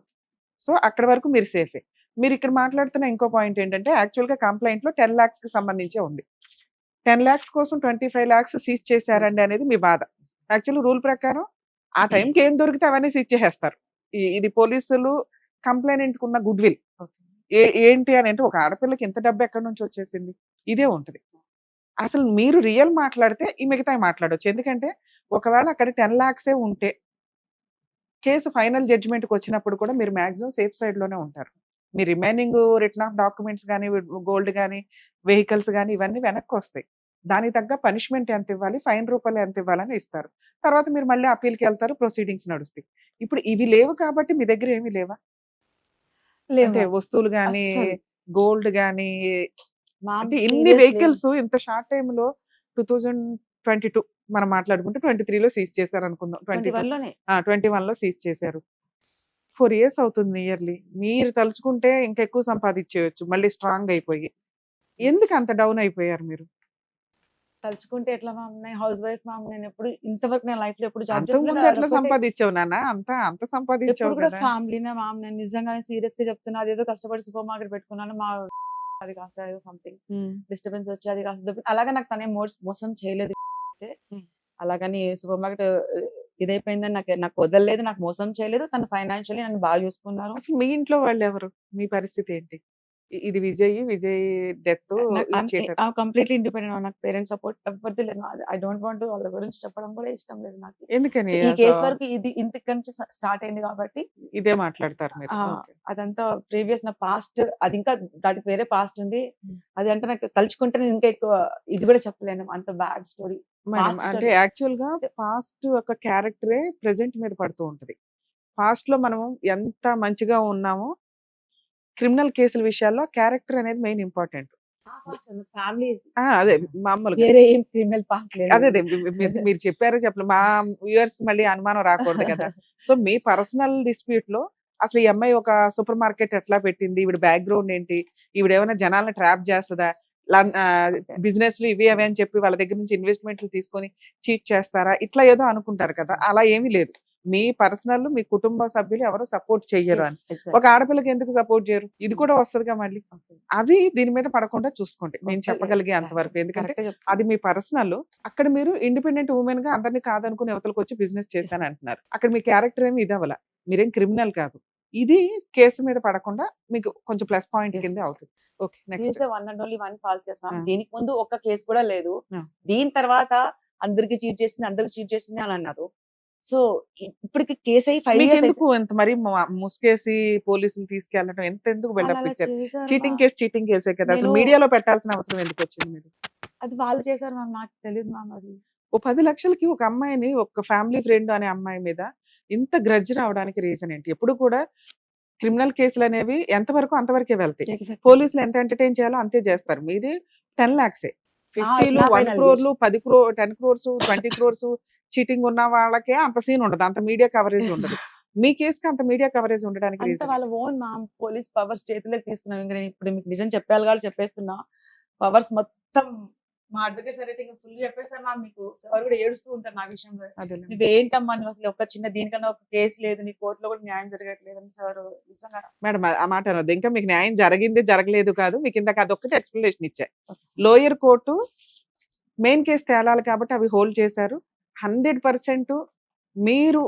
సో అక్కడ వరకు మీరు సేఫే. మీరు ఇక్కడ మాట్లాడుతున్న ఇంకో పాయింట్ ఏంటంటే, యాక్చువల్ గా కంప్లైంట్ లో 10 lakhs కి సంబంధించే ఉంది. 10 lakhs కోసం 25 lakhs సీజ్ చేశారండి అనేది మీ బాధ. యాక్చువల్ రూల్ ప్రకారం ఆ టైంకి ఏం దొరికితే అవన్నీ సీజ్ చేసేస్తారు. ఇది పోలీసులు కంప్లైంట్ ఉన్న గుడ్ విల్. ఏంటి అని అంటే, ఒక ఆడపిల్లకి ఇంత డబ్బు ఎక్కడి నుంచి వచ్చేసింది, ఇదే ఉంటది. అసలు మీరు రియల్ మాట్లాడితే ఈ మిగతా మాట్లాడొచ్చు. ఎందుకంటే ఒకవేళ అక్కడ 10 lakhs ఉంటే కేసు ఫైనల్ జడ్జిమెంట్కి వచ్చినప్పుడు కూడా మీరు మాక్సిమం సేఫ్ సైడ్ లోనే ఉంటారు. మీ రిమైనింగ్ రిటర్న్ ఆఫ్ డాక్యుమెంట్స్ కానీ, గోల్డ్ కానీ, వెహికల్స్ కానీ ఇవన్నీ వెనక్కి వస్తాయి. దానికి తగ్గ పనిష్మెంట్ ఎంత ఇవ్వాలి, ఫైన్ రూపాయలు ఎంత ఇవ్వాలని ఇస్తారు. తర్వాత మీరు మళ్ళీ అప్పీల్కి వెళ్తారు, ప్రొసీడింగ్స్ నడుస్తాయి. ఇప్పుడు ఇవి లేవు కాబట్టి మీ దగ్గర ఏమీ లేవా? అంటే వస్తువులు కానీ, గోల్డ్ కానీ, అంటే ఇన్ని వెహికల్స్ ఇంత షార్ట్ టైమ్ లో 2022 మనం మాట్లాడుకుంటే 23లో సీజ్ చేశారు అనుకుందాం, 21 లో సీజ్ చేశారు. 4 years అవుతుంది నియర్లీ. మీరు తలుచుకుంటే ఇంకా ఎక్కువ సంపాదించేయచ్చు మళ్ళీ స్ట్రాంగ్ అయిపోయి. ఎందుకు అంత డౌన్ అయిపోయారు మీరు? తలుచుకుంటే ఎట్లా మ్యామ్, నేను హౌస్ వైఫ్ మ్యామ్, నేను ఎప్పుడు ఇంతవరకు నేను లైఫ్ లో ఎప్పుడు జాబ్ అంతకుముందు ఎట్లా సంపాదించావు నాన్న? అంత సంపాదించావు కూడా కదా. ఫ్యామిలీనే మ్యామ్. నేను నిజంగానే సీరియస్ గా చెప్తున్నా, అదేదో కష్టపడి సూపర్ మార్కెట్ పెట్టుకున్నాను, మా అది కాస్త ఏదో సంథింగ్ డిస్టర్బెన్స్ వచ్చి అది కాస్త అలాగే నాకు తనే మోసం చేయలేదు. అలాగని సూపర్ మార్కెట్ ఇదైపోయిందని నాకు వదలలేదు, నాకు మోసం చేయలేదు. తను ఫైనాన్షియల్లీ నన్ను బాగా చూసుకున్నారు. అసలు మీ ఇంట్లో వాళ్ళు ఎవరు? మీ పరిస్థితి ఏంటి? ఇది Vijay death cheater. Completely independent. నాకు పేరెంట్స్ సపోర్ట్ ఎవరిది లేదు. ఐ డోంట్ వాంట్ వాళ్ళ గురించి చెప్పడం కూడా ఇష్టం లేదు నాకు. ఎందుకని ఈ కేసు వరకు ఇది ఇంత నుంచి స్టార్ట్ అయింది కాబట్టి ఇదే మాట్లాడతారు మీరు? Okay. అదంతా ప్రీవియస్ నా పాస్ట్, అది ఇంకా దానికి వేరే పాస్ట్ ఉంది. Hmm. అది అంటే నాకు తలుచుకుంటే నేను ఇంకా ఎక్కువ ఇది కూడా చెప్పలేను, అంత బ్యాడ్ స్టోరీ. మేడం, Past అంటే story. యాక్చువల్ గా పాస్ట్ ఒక క్యారెక్టరే ప్రెసెంట్ మీద పడుతూ ఉంటది. పాస్ట్ లో మనం ఎంత మంచిగా ఉన్నామో క్రిమినల్ కేసుల విషయాల్లో క్యారెక్టర్ అనేది మెయిన్ ఇంపార్టెంట్. ఫ్యామిలీ అదే మామూలుగా వేరే ఏం క్రిమినల్ పాస్ట్ లేదు. అదే మీరు చెప్పారో చెప్పలేదు, మా వ్యూవర్స్ కి మళ్ళీ అనుమానం రాకూడదు కదా. సో మీ పర్సనల్ డిస్ప్యూట్ లో అసలు ఈ అమ్మాయి ఒక సూపర్ మార్కెట్ ఎట్లా పెట్టింది, ఈవిడ బ్యాక్గ్రౌండ్ ఏంటి, ఈవిడ ఏమైనా జనాలను ట్రాప్ చేస్తుందా, బిజినెస్ లు ఇవి అవి అని చెప్పి వాళ్ళ దగ్గర నుంచి ఇన్వెస్ట్మెంట్లు తీసుకొని చీట్ చేస్తారా, ఇట్లా ఏదో అనుకుంటారు కదా. అలా ఏమీ లేదు. మీ పర్సనల్, మీ కుటుంబ సభ్యులు ఎవరు సపోర్ట్ చెయ్యరు అని. ఒక ఆడపిల్లకి ఎందుకు సపోర్ట్ చేయరు? ఇది కూడా వస్తుందిగా మళ్ళీ. అవి దీని మీద పడకుండా చూసుకోండి, నేను చెప్పగలిగే అంతవరకు. ఎందుకంటే అది మీ పర్సనల్. అక్కడ మీరు ఇండిపెండెంట్ ఉమెన్ గా అందరినీ కాదనుకుని యువతలకు వచ్చి బిజినెస్ చేశాను అంటున్నారు. అక్కడ మీ క్యారెక్టర్ ఏమి ఇది అవ్వాల, మీరేం క్రిమినల్ కాదు. ఇది కేసు మీద పడకుండా మీకు కొంచెం ప్లస్ పాయింట్ కింద అవుతుంది. Okay, next. One and only one false case ma'am. Ah. దీనికి ముందు ఒక్క కేసు కూడా లేదు. Ah. దీని తర్వాత అందరికి చీట్ చేసింది అని అన్నారు. సో ఇప్పటికి కేసు అయ్యి 5 మీకు years ఎందుకు ఎంత మరి ముసుకేసి పోలీసులు తీసుకెళ్ళడం ఎందుకు బిల్డప్ ఇచ్చారు? చీటింగ్ కేసే కదా, అసలు మీడియాలో పెట్టాల్సిన అవసరం ఎందుకు వచ్చింది మీరు? అది వాళ్ళు చేశారు మ్యామ్, నాకు తెలియదు మ్యామ్. అది ఓ 10 లక్షలకి ఒక అమ్మాయిని, ఒక ఫ్యామిలీ ఫ్రెండ్ అనే అమ్మాయి మీద ఇంత గ్రడ్జ్ రావడానికి రీజన్ ఏంటి? ఎప్పుడు కూడా క్రిమినల్ కేసులు అనేవి ఎంతవరకు అంతవరకే వెళ్తాయి. Exactly. పోలీసులు ఎంత ఎంటర్టైన్ చేయాలో అంతే చేస్తారు. మీది 10 lakhs, 50లు, 1 crore, 10 crore, 10 crores, 20 crores cheating ఉన్న వాళ్ళకే అంత సీన్ ఉండదు, అంత మీడియా కవరేజ్ ఉండదు. మీ కేసుకి అంత మీడియా కవరేజ్ ఉండడానికి అంత రీజన్ వాళ్ళ ఓన్ మ్యామ్. పోలీస్ పవర్స్ చేతిలోకి తీసుకున్నాం. ఇంకా నేను ఇప్పుడు మీకు నిజం చెప్పాలి కాబట్టి చెప్పేస్తున్నా. పవర్స్ మొత్తం మా అడ్వకేట్ సార్ అయితే ఫుల్ చెప్పేస్తారు మ్యామ్. మీకు సార్ కూడా ఏడుస్తూ ఉంటారు నా విషయంలో. నువ్వేంటమ్మా, నువ్వు అసలు ఒక చిన్న దీనికన్నా ఒక కేసు లేదు, నీ కోర్టులో కూడా న్యాయం జరగట్లేదు అని సార్ నిజంగా. మేడం, ఆ మాట అనొద్దు. ఇంకా మీకు న్యాయం జరిగింది జరగలేదు కాదు, మీకు ఇందాక అదొక్కటి ఎక్స్ప్లెనేషన్ ఇచ్చారు. లోయర్ కోర్టు మెయిన్ కేసు తేలాలి కాబట్టి అవి హోల్డ్ చేశారు. 100% మీరు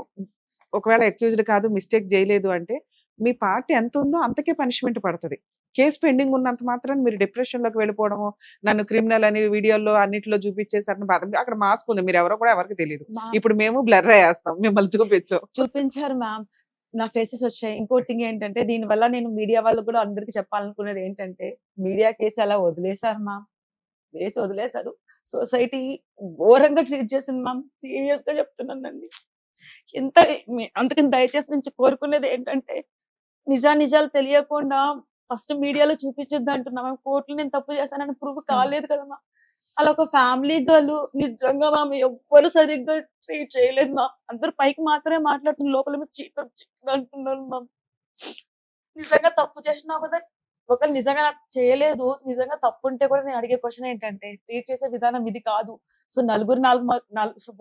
ఒకవేళ అక్యూజ్డ్ కాదు, మిస్టేక్ చేయలేదు అంటే మీ పార్టీ ఎంత ఉందో అంతకే పనిష్మెంట్ పడుతుంది. కేసు పెండింగ్ ఉన్నంత మాత్రం మీరు డిప్రెషన్ లోకి వెళ్ళిపోవడము, నన్ను క్రిమినల్ అని వీడియోలో అన్నిట్లో చూపించేసారని బాధ. అక్కడ మాస్క్ ఉంది, మీరు ఎవరో కూడా ఎవరికి తెలియదు. ఇప్పుడు మేము బ్లర్ అయ్యేస్తాం, మిమ్మల్ని చూపించారు మ్యామ్. నా ఫేసెస్ వచ్చాయి. ఇంకోటి థింగ్ ఏంటంటే, దీని వల్ల నేను మీడియా వాళ్ళకు కూడా అందరికి చెప్పాలనుకునేది ఏంటంటే, మీడియా కేసు అలా వదిలేశారు మ్యామ్, వేసి వదిలేశారు. సొసైటీ ఘోరంగా ట్రీట్ చేసింది మ్యామ్. సీరియస్ గా చెప్తున్నానండి. అందుకని దయచేసి నుంచి కోరుకునేది ఏంటంటే, నిజాలు తెలియకుండా ఫస్ట్ మీడియాలో చూపించొద్దు అంటున్నా మ్యామ్. కోర్టులో నేను తప్పు చేశానని ప్రూవ్ కాలేదు కదా మ్యామ్. అలా ఒక ఫ్యామిలీ గర్ల్ నిజంగా మ్యామ్ ఎవ్వరు సరిగ్గా ట్రీట్ చేయలేదు మ్యామ్. అందరూ పైకి మాత్రమే మాట్లాడుతున్నారు, లోపల మీరు చీటర్ అంటున్నారు మ్యామ్. నిజంగా తప్పు చేసినా కదా, ఒకవేళ నిజంగా నాకు చేయలేదు, నిజంగా తప్పు ఉంటే కూడా నేను అడిగే క్వశ్చన్ ఏంటంటే, ట్రీట్ చేసే విధానం ఇది కాదు. సో నలుగురు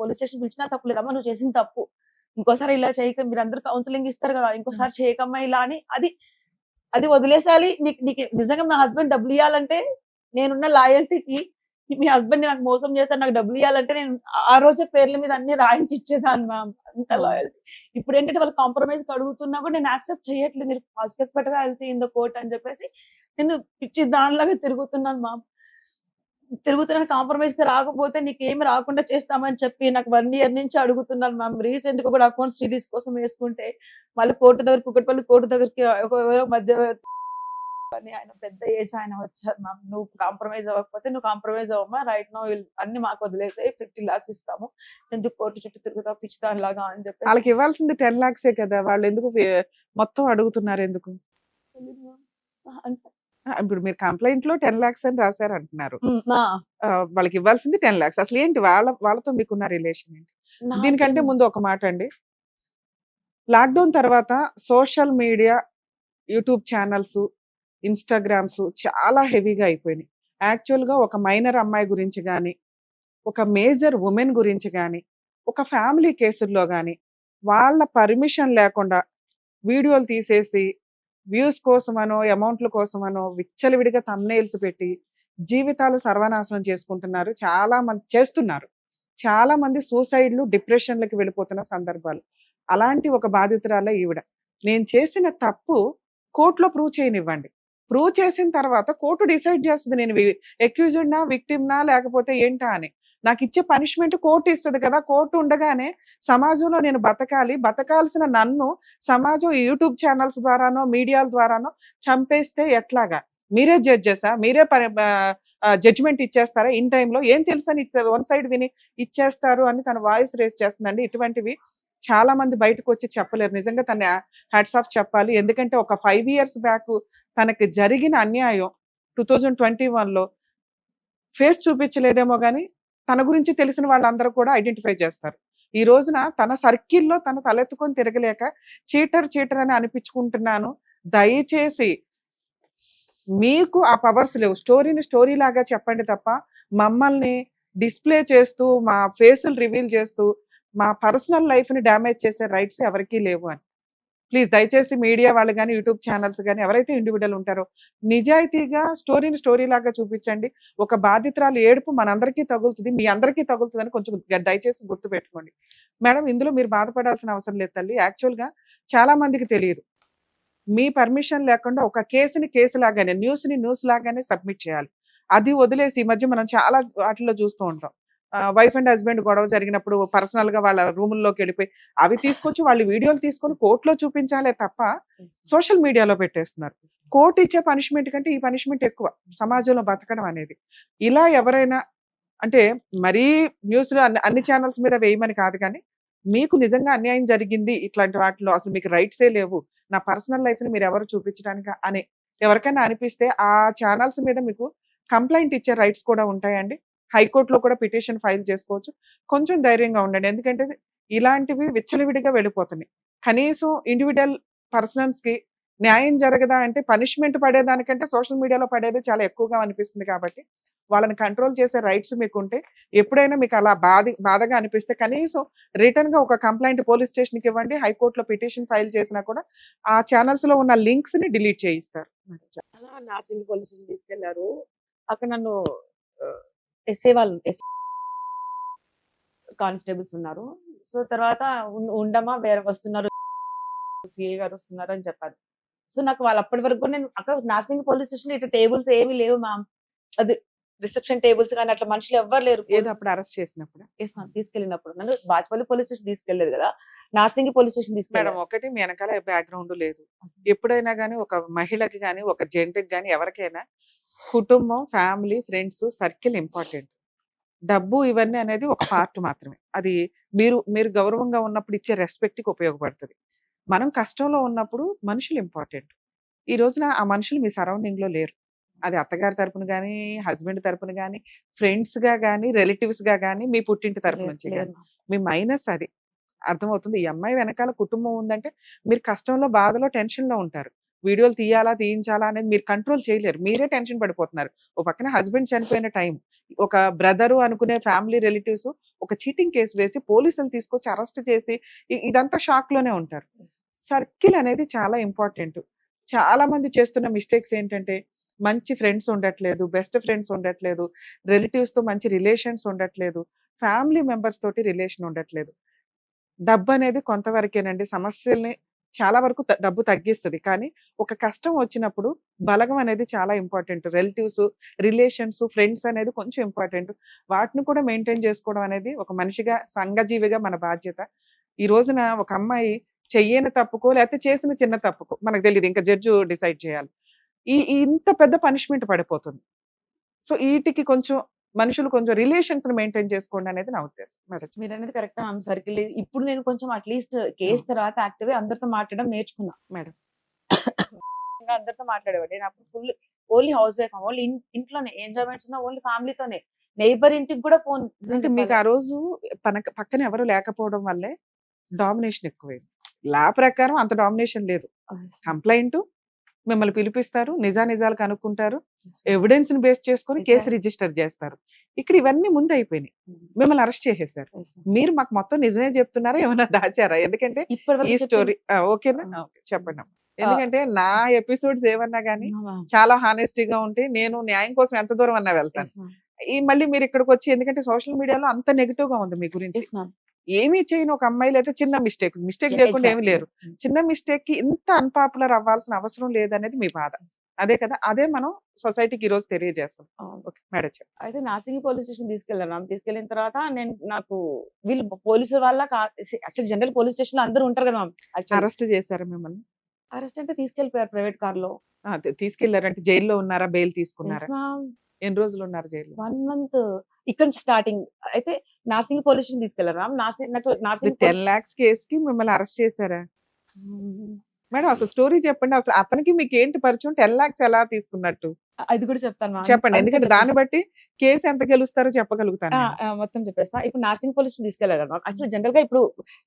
పోలీస్ స్టేషన్ పిలిచినా తప్పు లేదమ్మా, నువ్వు చేసిన తప్పు, ఇంకోసారి ఇలా చేయక, మీరు అందరూ కౌన్సిలింగ్ ఇస్తారు కదా, ఇంకోసారి చేయకమ్మా ఇలా అని అది వదిలేసాలి. నీకు నిజంగా మా హస్బెండ్ డబ్బులు ఇవ్వాలంటే, నేనున్న లాయల్టీకి మీ హస్బెండ్ నాకు మోసం చేశాడు, నాకు డబ్బులు ఇవ్వాలంటే నేను ఆ రోజే పేర్ల మీద అన్ని రాయించి ఇచ్చేదాన్ని మ్యామ్. అంత లాయల్టీ. ఇప్పుడు ఏంటంటే వాళ్ళు కాంప్రమైజ్ అడుగుతున్నా కూడా నేను యాక్సెప్ట్ చేయట్లేదు. మీరు ఫాల్స్ కేసు పెట్టగా ఐల్సీ ఇన్ ద కోర్ట్ అని చెప్పేసి నేను పిచ్చి దానిలాగా తిరుగుతున్నాను మ్యామ్. తిరుగుతున్నాను. కాంప్రమైజ్ కి రాకపోతే నీకేమి రాకుండా చేస్తామని చెప్పి నాకు 1 year నుంచి అడుగుతున్నాను మ్యామ్. రీసెంట్ గా కూడా అకౌంట్ సిరీస్ కోసం వేసుకుంటే మళ్ళీ కోర్టు దగ్గర, కుక్కటిపల్లి కోర్టు దగ్గరికి ఎవరో మధ్య ఆయన పెద్ద ఏజ్ ఆయన వచ్చారు మ్యామ్. నువ్వు కాంప్రమైజ్ అవ్వకపోతే నువ్వు కాంప్రమైజ్ అవ్వమా, రైట్ నో అన్ని మాకు వదిలేసాయి, 50 lakhs ఇస్తాము, ఎందుకు కోర్టు చుట్టూ తిరుగుతావు పిచ్చిదాని లాగా అని చెప్పి. వాళ్ళకి ఇవ్వాల్సింది 10 lakhs కదా, వాళ్ళు ఎందుకు మొత్తం అడుగుతున్నారు? ఎందుకు? ఇప్పుడు మీరు కంప్లైంట్ లో 10 lakhs అని రాశారు అంటున్నారు. వాళ్ళకి ఇవ్వాల్సింది 10 lakhs. అసలు ఏంటి వాళ్ళతో మీకున్న రిలేషన్ ఏంటి? దీనికంటే ముందు ఒక మాట అండి, లాక్డౌన్ తర్వాత social media, YouTube channels, Instagrams చాలా హెవీగా అయిపోయినాయి. యాక్చువల్గా ఒక మైనర్ అమ్మాయి గురించి కానీ, ఒక మేజర్ ఉమెన్ గురించి కానీ, ఒక ఫ్యామిలీ కేసుల్లో కానీ వాళ్ళ పర్మిషన్ లేకుండా వీడియోలు తీసేసి వ్యూస్ కోసమనో, అమౌంట్ల కోసమనో విచ్చలవిడిగా థంబ్నెయిల్స్ పెట్టి జీవితాలు సర్వనాశనం చేసుకుంటున్నారు. చాలా మంది చేస్తున్నారు. చాలా మంది సూసైడ్లు డిప్రెషన్లకి వెళ్ళిపోతున్న సందర్భాలు. అలాంటి ఒక బాధితురాలే ఈవిడ. నేను చేసిన తప్పు కోర్టులో ప్రూవ్ చేయనివ్వండి. ప్రూవ్ చేసిన తర్వాత కోర్టు డిసైడ్ చేస్తుంది నేను అక్యూజ్డ్‌నా, విక్టిమ్‌నా లేకపోతే ఏంటా అని. నాకిచ్చే పనిష్మెంట్ కోర్టు ఇస్తది కదా! కోర్టు ఉండగానే సమాజంలో నేను బతకాలి. బతకాల్సిన నన్ను సమాజం యూట్యూబ్ ఛానల్స్ ద్వారానో, మీడియాల ద్వారానో చంపేస్తే ఎట్లాగా? మీరే జడ్జెసా? మీరే జడ్జ్‌మెంట్ ఇచ్చేస్తారా ఇన్ టైమ్‌లో? ఏం తెలుసని వన్ సైడ్ విని ఇచ్చేస్తారు అని తన వాయిస్ రేజ్ చేస్తుందండి. ఇటువంటివి చాలా మంది బయటకొచ్చి చెప్పలేరు. నిజంగా తన హ్యాట్స్ ఆఫ్ చెప్పాలి. ఎందుకంటే ఒక 5 ఇయర్స్ బ్యాక్ తనకి జరిగిన అన్యాయం 2021లో ఫేస్ చూపించలేదేమో గానీ, తన గురించి తెలిసిన వాళ్ళందరూ కూడా ఐడెంటిఫై చేస్తారు. ఈ రోజున తన సర్కిల్‌లో తను తలెత్తుకొని తిరగలేక చీటర్ అని అనిపించుకుంటున్నాను. దయచేసి మీకు ఆ పవర్స్ లేవు. స్టోరీని స్టోరీ లాగా చెప్పండి తప్ప, మమ్మల్ని డిస్‌ప్లే చేస్తూ, మా ఫేసులు రివీల్ చేస్తూ, మా పర్సనల్ లైఫ్‌ని డ్యామేజ్ చేసే రైట్స్ ఎవరికీ లేవు అని. ప్లీజ్ దయచేసి మీడియా వాళ్ళు గాని, యూట్యూబ్ ఛానల్స్ గాని ఎవరైతే ఇండివిడ్యువల్ ఉంటారో, నిజాయితీగా స్టోరీని స్టోరీ లాగా చూపించండి. ఒక బాధితురాలు ఏడుపు మనందరికీ తగులుతది. మీ అందరికీ తగులుతదని కొంచెం దయచేసి గుర్తుపెట్టుకోండి. మేడం ఇందులో మీరు బాధపడాల్సిన అవసరం లేదు తల్లి. యాక్చువల్‌గా చాలా మందికి తెలీదు. మీ పర్మిషన్ లేకుండా ఒక కేసుని కేసు లాగానే, న్యూస్‌ని న్యూస్ లాగానే సబ్మిట్ చేయాలి. అది వదిలేసి ఈ మధ్య మనం చాలా వాటిల్లో చూస్తూ ఉంటాం. వైఫ్ అండ్ హస్బెండ్ గొడవ జరిగినప్పుడు పర్సనల్‌గా వాళ్ళ రూముల్లోకెళ్ళిపోయి అవి తీసుకొచ్చి వాళ్ళు వీడియోలు తీసుకొని కోర్ట్‌లో చూపించాలే తప్ప సోషల్ మీడియాలో పెట్టేస్తున్నారు. కోర్ట్ ఇచ్చే పనిష్మెంట్ కంటే ఈ పనిష్మెంట్ ఎక్కువ సమాజంలో బతకడం అనేది. ఇలా ఎవరైనా అంటే మరీ న్యూస్‌లో అన్ని ఛానల్స్ మీద వేయమని కాదు కానీ, మీకు నిజంగా అన్యాయం జరిగింది ఇట్లాంటి వాటిలో అసలు మీకు రైట్సే లేవు. నా పర్సనల్ లైఫ్‌ని మీరెవరు చూపించడానికి అని ఎవరికైనా అనిపిస్తే ఆ ఛానల్స్ మీద మీకు కంప్లెయింట్ ఇచ్చే రైట్స్ కూడా ఉంటాయండి. హైకోర్ట్‌లో కూడా పిటిషన్ ఫైల్ చేసుకోవచ్చు. కొంచెం ధైర్యంగా ఉండండి. ఎందుకంటే ఇలాంటివి విచ్చలవిడిగా వెళ్ళిపోతున్నాయి. కనీసం ఇండివిడ్యువల్ పర్సన్స్‌కి న్యాయం జరగదా అంటే పనిష్మెంట్ పడేదానికంటే సోషల్ మీడియాలో పడేదే చాలా ఎక్కువగా అనిపిస్తుంది కాబట్టి, వాళ్ళని కంట్రోల్ చేసే రైట్స్ మీకుంటే ఎప్పుడైనా మీకు అలా బాధగా అనిపిస్తే కనీసం రిటర్న్‌గా ఒక కంప్లెయింట్ పోలీస్ స్టేషన్‌కి ఇవ్వండి. హైకోర్ట్‌లో పిటిషన్ ఫైల్ చేసినా కూడా ఆ ఛానల్స్‌లో ఉన్న లింక్స్‌ని డిలీట్ చేయిస్తారు. అలా నార్సింగ్ పోలీస్ స్టేషన్ తీసుకెళ్లారు. అక్కడ నన్ను ఎస్ఐ వాళ్ళు కానిస్టేబుల్స్ ఉన్నారు. సో తర్వాత ఉండమా వేరే వస్తున్నారు, సిఐ గారు వస్తున్నారు అని చెప్పారు. సో నాకు వాళ్ళు అప్పటి వరకు కూడా నేను అక్కడ నార్సింగ్ పోలీస్ స్టేషన్ ఇట్లా టేబుల్స్ ఏమీ లేవు మ్యామ్. అది రిసెప్షన్ టేబుల్స్ కానీ అట్లా మనుషులు ఎవ్వరు లేరు. ఏదో అప్పుడు అరెస్ట్ చేసినప్పుడు. ఎస్ మ్యామ్ తీసుకెళ్ళినప్పుడు నన్ను బాజ్పల్లి పోలీస్ స్టేషన్ తీసుకెళ్లేదు కదా, నార్సింగ్ పోలీస్ స్టేషన్ మేడం తీసుకెళ్ళారు. ఒకటి మీ వెనకాల బ్యాక్‌గ్రౌండ్ లేదు. ఎప్పుడైనా గాని ఒక మహిళకి గాని, ఒక జెంట్‌కి గాని ఎవరికైనా కుటుంబం, ఫ్యామిలీ, ఫ్రెండ్స్, సర్కిల్ ఇంపార్టెంట్. డబ్బు ఇవన్నీ అనేది ఒక పార్ట్ మాత్రమే. అది మీరు గౌరవంగా ఉన్నప్పుడు ఇచ్చే రెస్పెక్ట్‌కి ఉపయోగపడుతది. మనం కష్టంలో ఉన్నప్పుడు మనుషులు ఇంపార్టెంట్. ఈ రోజున ఆ మనుషులు మీ సరౌండింగ్‌లో లేరు. అది అత్తగారి తరపున గాని, హస్బెండ్ తరపున గాని, ఫ్రెండ్స్‌గా గాని, రిలేటివ్స్‌గా గాని, మీ పుట్టింటి తరపు నుంచి గాని. మీ మైనస్ అది. అర్థమవుతుంది. ఈ అమ్మాయి వెనకాల కుటుంబం ఉందంటే మీరు కష్టంలో, బాధలో, టెన్షన్‌లో ఉంటారు. వీడియోలు తీయాలా, తీయించాలా అనేది మీరు కంట్రోల్ చేయలేరు. మీరే టెన్షన్ పడిపోతున్నారు. ఓ పక్కన హస్బెండ్ చనిపోయిన టైం. ఒక బ్రదరు అనుకునే ఫ్యామిలీ రిలేటివ్స్ ఒక చీటింగ్ కేస్ వేసి పోలీసులు తీసుకొచ్చి అరెస్ట్ చేసి ఇదంతా షాక్‌లోనే ఉంటారు. సర్కిల్ అనేది చాలా ఇంపార్టెంట్. చాలా మంది చేస్తున్న మిస్టేక్స్ ఏంటంటే మంచి ఫ్రెండ్స్ ఉండట్లేదు, బెస్ట్ ఫ్రెండ్స్ ఉండట్లేదు, రిలేటివ్స్‌తో మంచి రిలేషన్స్ ఉండట్లేదు, ఫ్యామిలీ మెంబర్స్ తోటి రిలేషన్ ఉండట్లేదు. డబ్బనేది కొంతవరకేనండి. సమస్యల్ని చాలా వరకు డబ్బు తగ్గిస్తది. కానీ ఒక కష్టం వచ్చినప్పుడు బలగం అనేది చాలా ఇంపార్టెంట్. రిలేటివ్స్, రిలేషన్స్, ఫ్రెండ్స్ అనేది కొంచెం ఇంపార్టెంట్. వాటిని కూడా మెయింటైన్ చేసుకోవడం అనేది ఒక మనిషిగా, సంఘజీవిగా మన బాధ్యత. ఈ రోజున ఒక అమ్మాయి చెయ్యని తప్పుకో, లేకపోతే చేసిన చిన్న తప్పుకో మనకు తెలీదు. ఇంకా జడ్జ్ డిసైడ్ చేయాలి. ఇంత పెద్ద పనిష్మెంట్ పడిపోతుంది. సో ఈటికి కొంచెం మనుషులు కొంచెం రిలేషన్స్‌ని మెయింటైన్ చేసుకోండి అనేది నా ఉద్దేశం. మరి మీరనేది కరెక్ట్ మ్యామ్. సర్కిల్ ఇప్పుడు నేను కొంచెం అట్లీస్ట్ కేసు తర్వాత యాక్టివ్ అందరితో మాట్లాడడం నేర్చుకున్నా మేడం. ఇంకా అందరితో మాట్లాడేవాడు. నేను అప్పుడు full only house wife, only ఇంట్లోనే ఎంజాయ్మెంట్స్ ఉన్నా ఓన్లీ ఫ్యామిలీతోనే. నైబర్ ఇంటికి కూడా ఫోన్. అంటే మీకు ఆ రోజు పక్కన ఎవరు లేకపోవడం వల్లే డామినేషన్ ఎక్కువైంది. లా ప్రకారం అంత డామినేషన్ లేదు. కంప్లెయింట్ మిమ్మల్ని పిలిపిస్తారు, నిజాలు కనుక్కుంటారు, ఎవిడెన్స్ ని బేస్ చేసుకొని కేసు రిజిస్టర్ చేస్తారు. ఇక్కడ ఇవన్నీ ముందు అయిపోయినాయి. మిమ్మల్ని అరెస్ట్ చేసేసారు. మీరు మాకు మొత్తం నిజమే చెప్తున్నారా, ఏమైనా దాచారా? ఎందుకంటే ఈ స్టోరీ ఓకేనా? చెప్పండి. ఎందుకంటే నా ఎపిసోడ్స్ ఏమన్నా గానీ చాలా హానెస్టీగా ఉంటే నేను న్యాయం కోసం ఎంత దూరం అన్నా వెళ్తాను. ఈ మళ్ళీ మీరు ఇక్కడికి వచ్చి ఎందుకంటే సోషల్ మీడియాలో అంత నెగిటివ్ గా ఉంది మీ గురించి. Yes ma'am. ఏమీ చేయని ఒక అమ్మాయిలు అయితే చిన్న మిస్టేక్ చేయకుండా ఏమి లేరు. చిన్న మిస్టేక్ కి ఇంత అన్పాపులర్ అవ్వాల్సిన అవసరం లేదనేది మీ బాధ. అదే కదా, అదే మనం సొసైటీకి ఈ రోజు తెలియజేస్తాం. ఓకే మేడం చెప్పండి. అయితే నార్సింగి పోలీస్ స్టేషన్ తీసుకెళ్ళాను మ్యామ్. తీసుకెళ్ళిన తర్వాత నాకు వీళ్ళు పోలీసుల వల్ల యాక్చువల్ జనరల్ పోలీస్ స్టేషన్ లో అందరూ ఉంటారు కదా మ్యామ్. అరెస్ట్ చేశారా మిమ్మల్ని? అరెస్ట్ అంటే తీసుకెళ్లిపోయారు ప్రైవేట్ కార్ లో. తీసుకెళ్లారంటే జైల్లో ఉన్నారా, బెయిల్ తీసుకున్నారా? Yes ma'am. ఎన్ని రోజులు ఉన్నారు జైల్లో? 1 month. ఇక్కడ నుంచి స్టార్టింగ్ అయితే నార్సింగి పోలీస్ స్టేషన్ తీసుకెళ్లారు మ్యామ్. నార్సింగి 10 lakhs కేసుకి మిమ్మల్ని అరెస్ట్ చేశారా మేడం? అసలు స్టోరీ చెప్పండి. అసలు అతనికి మీకు ఏంటి పరిచయం? 10 lakhs ఎలా తీసుకున్నట్టు అది కూడా చెప్తాను మ్యామ్. చెప్పండి, అంతే ఎందుకంటే దాన్ని బట్టి కేసు ఎంత గెలుస్తారో చెప్పగలుగుతాను నేను. మొత్తం చెప్పేస్తా. ఇప్పుడు నార్సింగ్ పోలీస్ స్టేషన్ తీసుకెళ్లారు మ్యామ్. యాక్చువల్ జనరల్ గా ఇప్పుడు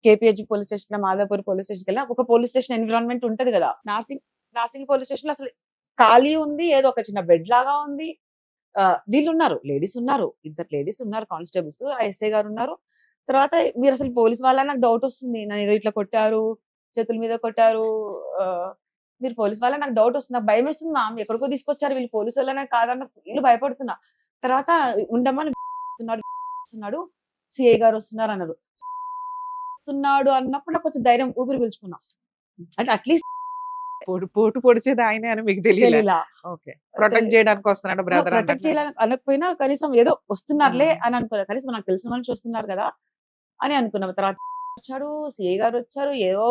KPH police station, Madhapur police station వెళ్ళినా ఒక పోలీస్ స్టేషన్ ఎన్విరాన్మెంట్ ఉంటది కదా. నార్సింగ్ పోలీస్ స్టేషన్ లో అసలు ఖాళీ ఉంది, ఏదో ఒక చిన్న బెడ్ లాగా ఉంది. వీళ్ళు ఉన్నారు, లేడీస్ ఉన్నారు, 2 లేడీస్ ఉన్నారు, కానిస్టేబుల్స్, ఎస్ఐ గారు ఉన్నారు. తర్వాత మీరు అసలు పోలీస్ వాళ్ళ నాకు డౌట్ వస్తుంది. నన్ను ఏదో ఇట్లా కొట్టారు, చేతుల మీద కొట్టారు, మీరు పోలీస్ వాళ్ళ నాకు డౌట్ వస్తుంది. నాకు భయం వేస్తుంది మ్యామ్. ఎక్కడికో తీసుకొచ్చారు వీళ్ళు, పోలీసు వాళ్ళనే కాదన్న ఫుల్ భయపడుతున్నా. తర్వాత ఉండమ్మని వస్తున్నాడు, సిఐ గారు వస్తున్నారు అన్నారు. వస్తున్నాడు అన్నప్పుడు నాకు కొంచెం ధైర్యం, ఊపిరి పీల్చుకున్నా. అంటే అట్లీస్ట్ పోటు పొడిచేది ఆయనే అని మీకు తెలియదు. తెలియలా. ఓకే, ప్రొటెక్ట్ చేయడానికి వస్తున్నాడు బ్రదర్ ప్రొటెక్ట్ చేయాలని అనకపోయినా కనీసం ఏదో వస్తున్నారులే అని అనుకున్నా. కనీసం నాకు తెలిసిన మనిషి వస్తున్నారు కదా అని అనుకున్నాం. తర్వాత వచ్చాడు, సిఐ గారు వచ్చారు. ఏవో